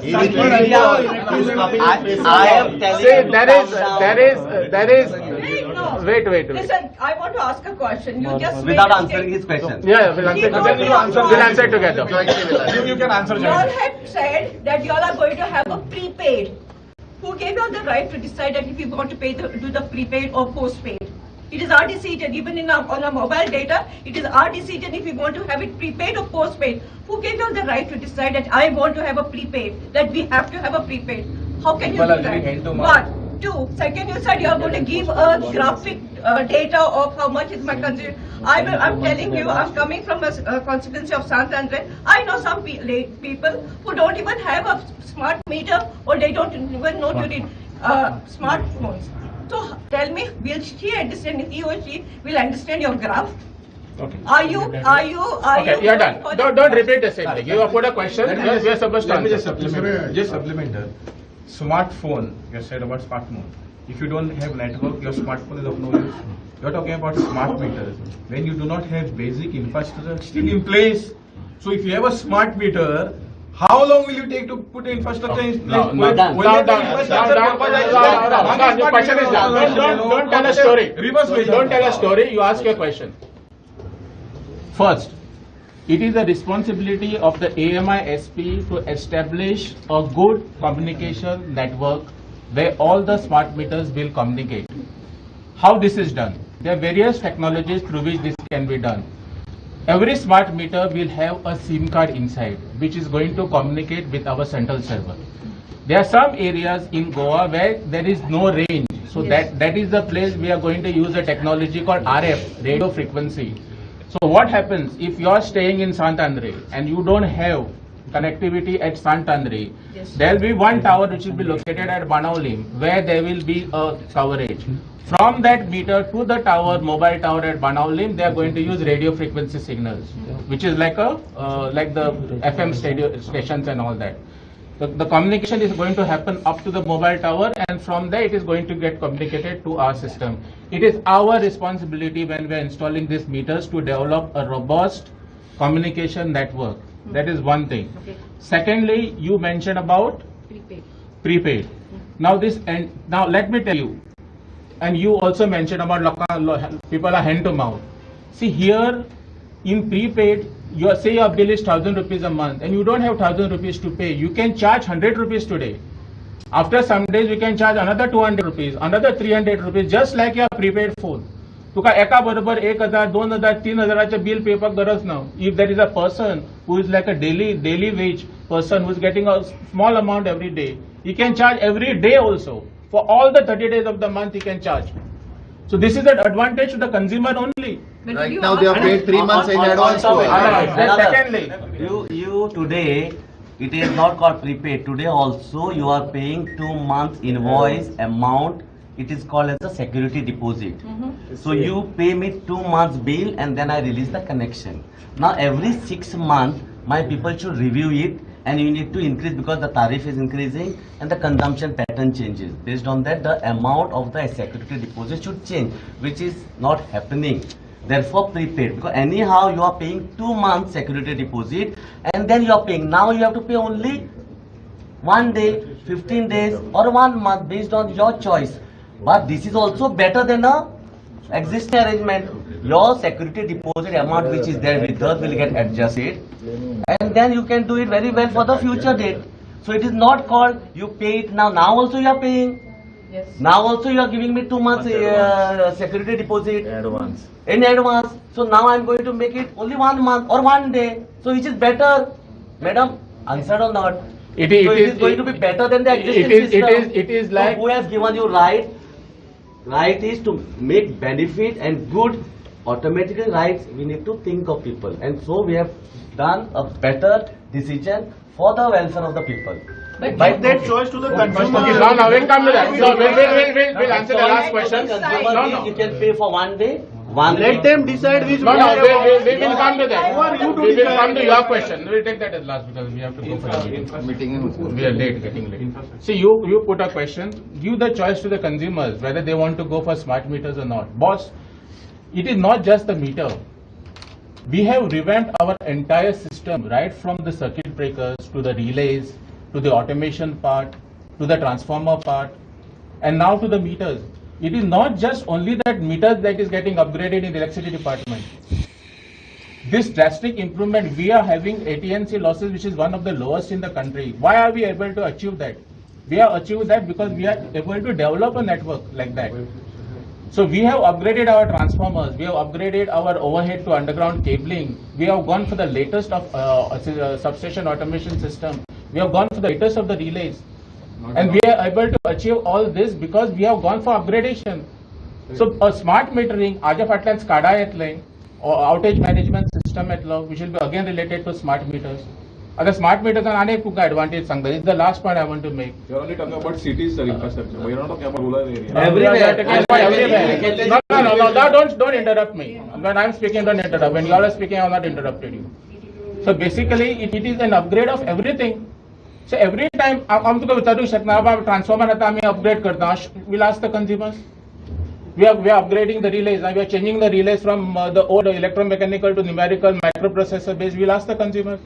I am telling you. There is. No. Wait. Listen, I want to ask a question. You just Without made a answering his question. Yeah, we'll answer. Then you answer. We'll answer together. You can answer. You all had said that you all are going to have a prepaid. Who gave you all the right to decide that if you want to do the prepaid or postpaid? It is our decision. Even on a mobile data, it is our decision if we want to have it prepaid or postpaid. Who gave you the right to decide that I want to have a prepaid, that we have to have a prepaid? How can you do that? 1, 2. Second, you said you are going to give a graphic data of how much is my consumption. I'm telling you, I'm coming from a constituency of Santander. I know some people who don't even have a smart meter or they don't even know to read smartphones. So tell me, will he understand? He or she will understand your graph? Okay. Are you? Okay, you're done. Don't repeat the same thing. You have put a question. We are supposed to answer. Just supplement her. Smartphone. You said about smartphone. If you don't have network, your smartphone is of no use. You are talking about smart meters. When you do not have basic infrastructure still in place. So if you have a smart meter, how long will you take to put the infrastructure in place? Down. Your question is done. Don't tell a story. Don't tell a story. You ask your question. First, it is the responsibility of the AMI SP to establish a good communication network where all the smart meters will communicate. How this is done? There are various technologies through which this can be done. Every smart meter will have a SIM card inside, which is going to communicate with our central server. There are some areas in Goa where there is no range. So that is the place we are going to use a technology called RF, radio frequency. So what happens if you are staying in Santander and you don't have connectivity at Santander, there will be one tower which will be located at Banaulim where there will be a coverage. From that meter to the tower, mobile tower at Banaulim, they are going to use radio frequency signals, which is like the FM stations and all that. The communication is going to happen up to the mobile tower, and from there it is going to get communicated to our system. It is our responsibility when we are installing these meters to develop a robust communication network That is one thing. Okay. Secondly, you mentioned about prepaid. Now now let me tell you, and you also mentioned about people are hand to mouth. See here, in prepaid, say your bill is 1,000 rupees a month, and you don't have 1,000 rupees to pay. You can charge 100 rupees today. After some days, you can charge another 200 rupees, another 300 rupees, just like your prepaid phone. तुका एका बरोबर 1,000, 2,000, 3,000 bill pay करपाक गरज ना. If there is a person who is like a daily wage person who is getting a small amount every day, he can charge every day also. For all the 30 days of the month, he can charge. So this is an advantage to the consumer only. Right now they are paid 3 months in advance. Secondly, you today, it is not called prepaid. Today also you are paying 2 months invoice amount. It is called as a security deposit. So you pay me 2 months bill and then I release the connection. Now every 6 months my people should review it, and you need to increase because the tariff is increasing and the consumption pattern changes. Based on that, the amount of the security deposit should change, which is not happening. Therefore prepaid, because anyhow you are paying 2 months security deposit and then you are paying. Now you have to pay only 1 day, 15 days or 1 month based on your choice. But this is also better than a existing arrangement. Your security deposit amount which is there with us will get adjusted, and then you can do it very well for the future date. So it is not called you pay it now. Now also you are paying. Yes. Now also you are giving me 2 months security deposit in advance. So now I am going to make it only 1 month or 1 day. So which is better, madam? Answered or not? It is going to be better than the existing system. It is like, so who has given you right? Right is to make benefit and good. Automatically rights, we need to think of people, and so we have done a better decision for the welfare of the people. But give that choice to the consumer. No, we'll come to that. No, we'll answer the last question. No. You can pay for 1 day. Let them decide which. No, we will come to that. Who are you to We will decide? come to your question. We'll take that as last because we have to go for the meeting. We are late, getting late. See, you put a question. Give the choice to the consumers whether they want to go for smart meters or not. Boss, it is not just the meter. We have revamped our entire system, right from the circuit breakers to the relays, to the automation part, to the transformer part, and now to the meters. It is not just only that meters that is getting upgraded in the electricity department. This drastic improvement, we are having AT&C losses, which is one of the lowest in the country. Why are we able to achieve that? We have achieved that because we are able to develop a network like that. So we have upgraded our transformers, we have upgraded our overhead to underground cabling, we have gone for the latest of substation automation system, we have gone for the latest of the relays. And we are able to achieve all this because we have gone for upgradation. So a smart metering, Aja Fatlan's SCADA yetlay, or outage management system yetlo, which will be again related to smart meters. Other smart meters are अनेक advantage सांगता. This is the last point I want to make. You're only talking about cities, sir, infrastructure. We're not talking about rural area. Everywhere. No, don't interrupt me. When I'm speaking, don't interrupt. When you are speaking, I'm not interrupting you. So basically, it is an upgrade of everything. So every time, हम तो विचारू शकना अब transformer आता आम्ही upgrade करता. We'll ask the consumers. We are upgrading the relays. We are changing the relays from the old electromechanical to numerical microprocessor based. We'll ask the consumers.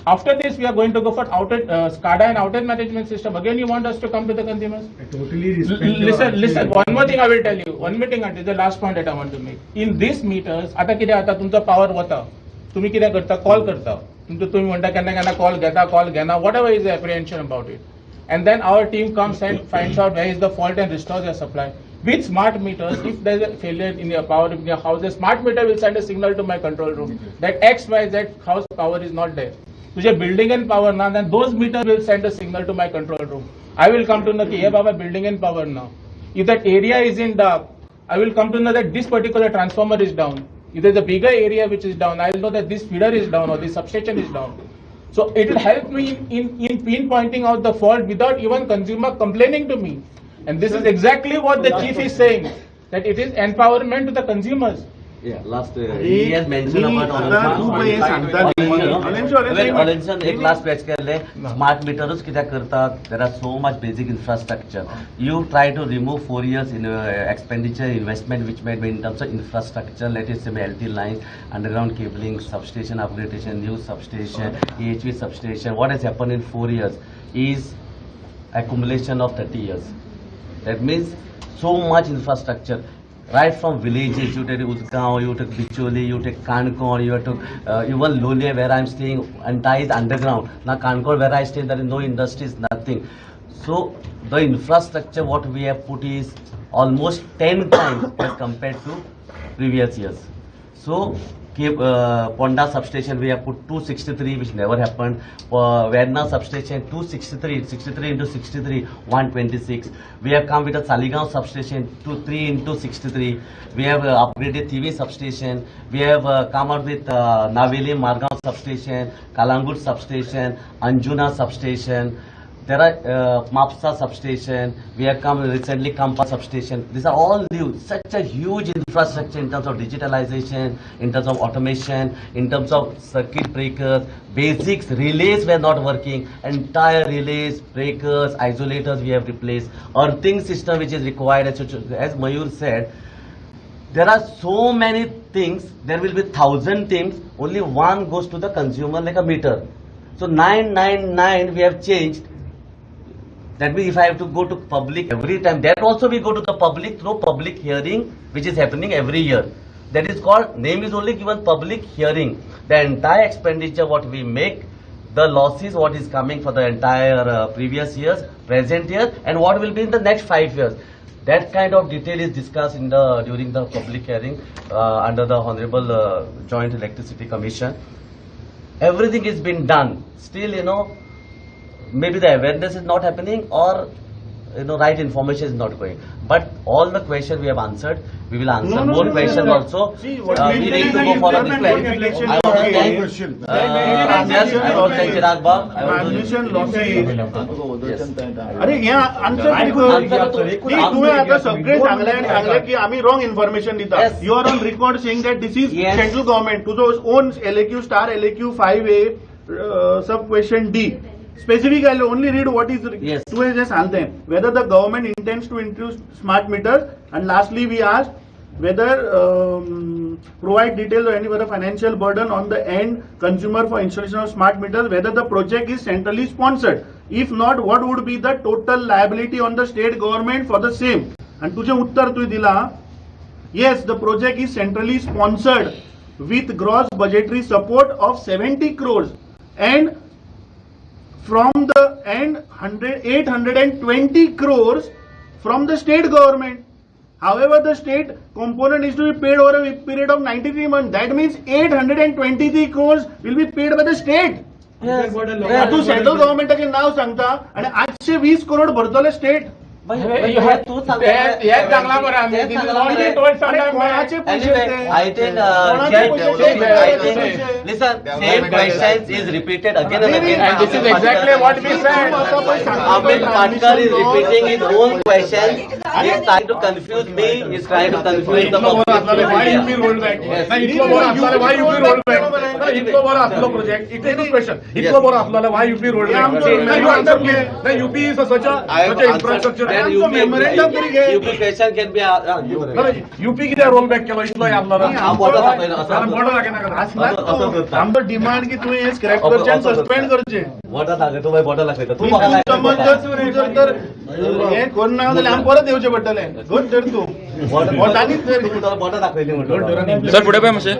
After this, we are going to go for outage, SCADA and outage management system. Again, you want us to come to the consumers? I totally respect Listen. One more thing I will tell you. One meeting until the last point that I want to make. In these meters, आता किती आता तुमचा power होता. तुम्ही किती करता? Call करता. तुम्ही म्हणता केन्ना call घेना. Whatever is the apprehension about it. And then our team comes and finds out where is the fault and restores your supply. With smart meters, if there is a failure in your power in your house, the smart meter will send a signal to my control room that XYZ house power is not there. तुझे building and power ना, then those meters will send a signal to my control room. I will come to know कि ये बाबा building and power now. If that area is in dark, I will come to know that this particular transformer is down. If there is a bigger area which is down, I will know that this feeder is down or this substation is down. So it will help me in pinpointing out the fault without even consumer complaining to me. And this is exactly what the chief is saying, that it is empowerment to the consumers. Yeah, last he has mentioned about एक last patch केले smart meters कित्याक करतात. There are so much basic infrastructure. You try to remove 4 years in expenditure investment which made in terms of infrastructure. Let us say LT lines, underground cabling, substation upgradation, new substation, EHV substation. What has happened in 4 years is accumulation of 30 years. That means so much infrastructure. Right from villages, you take Udgaon, you take Bicholi, you take Konkani, you take even Lolia where I'm staying, entire is underground. Now Konkani where I stay, there is no industries, nothing. So the infrastructure what we have put is almost 10 times as compared to previous years. So Ponda substation we have put 263 which never happened. Verna substation 263, 63 into 63, 126. We have come with a Saligaon substation 3 into 63. We have upgraded TV substation. We have come out with Naveli Margaon substation, Kalangut substation, Anjuna substation. There are Mapsa substation. We have come recently Kampa substation. These are all new. Such a huge infrastructure in terms of digitalization, in terms of automation, in terms of circuit breakers, basics. Relays were not working. Entire relays, breakers, isolators we have replaced. Earthing system which is required. As Mayur said, there are so many things. There will be 1,000 things. Only one goes to the consumer like a meter. So 999 we have changed. That means if I have to go to public every time, that also we go to the public through public hearing, which is happening every year. That is called, name is only given public hearing. The entire expenditure what we make, the losses what is coming for the entire previous years, present year, and what will be in the next 5 years. That kind of detail is discussed in during the public hearing under the Honorable Joint Electricity Commission. Everything is been done. Still, maybe the awareness is not happening or right information is not going. But all the questions we have answered. We will answer more questions also. See, we need to go for a clarification. I want to thank Chirag Bab. अरे यहाँ answer तुम्ही आता सगळे सांगले की आम्ही wrong information दिता. You are on record saying that this is central government तुझो own LAQ star LAQ 5A sub question D. Specific, I'll only read what is two just answer. Whether the government intends to introduce smart meters, and lastly we asked whether provide details or any other financial burden on the end consumer for installation of smart meters, whether the project is centrally sponsored. If not, what would be the total liability on the state government for the same? And तुझे उत्तर तू दिला, yes, the project is centrally sponsored with gross budgetary support of 70 crores and from the end 820 crores from the state government. However, the state component is to be paid over a period of 93 months. That means 823 crores will be paid by the state. तू central गव्हर्नमेंटाचे नाव सांगता आणि 820 करोड भरतले state. I think listen, same questions is repeated again and again. And this is exactly what we said. Amit Patkar is repeating his own questions. He is trying to confuse me. He is trying to confuse the public. Why you be rolled back? Why you be rolled back? इतलो बरो असलो project. It is a question. इतलो बरो असलो why you be rolled back? You answer me. UP is such a infrastructure. UP question can be UP किती role back केलो इतलो आपल्याला. आमचं डिमांड की तू हे स्क्रॅप करचे आणि सस्पेंड करचे. बॉटल लागतो भाई बॉटल लागतो. तू तर हे कोण ना जाल्यार आम परत येवचे पडटले. गुड तर तू बॉटानी बॉटल दाखवली म्हटलं. सर पुढे पाय मातशे.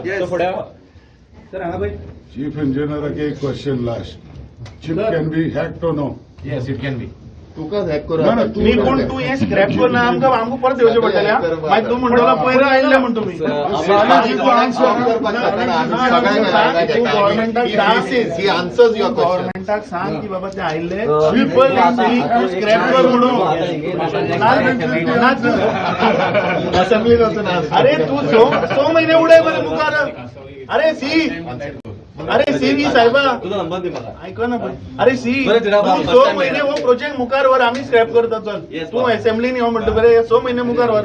सर हांगा भाई Chief Engineer a question last. Chip can be hacked or no? Yes, it can be. तुका हॅक करू. मी कोण तू हे स्क्रॅप कर ना आमकां परत येवचे पडटले. मागीर तू म्हणटलो पयरो आयले म्हणतो मी. गव्हर्नमेंटाक सांग की बाबा ते आयले स्क्रॅप कर म्हणून. अरे तू 6 महिने उडे बरे मुखार. अरे सी साहेबा ऐका ना पण. अरे सी 6 महिने हो प्रोजेक्ट मुखार वर आम्ही स्क्रॅप करता. चल तू असेंब्लीन यो म्हणतो बरे 6 महिने मुखार वर.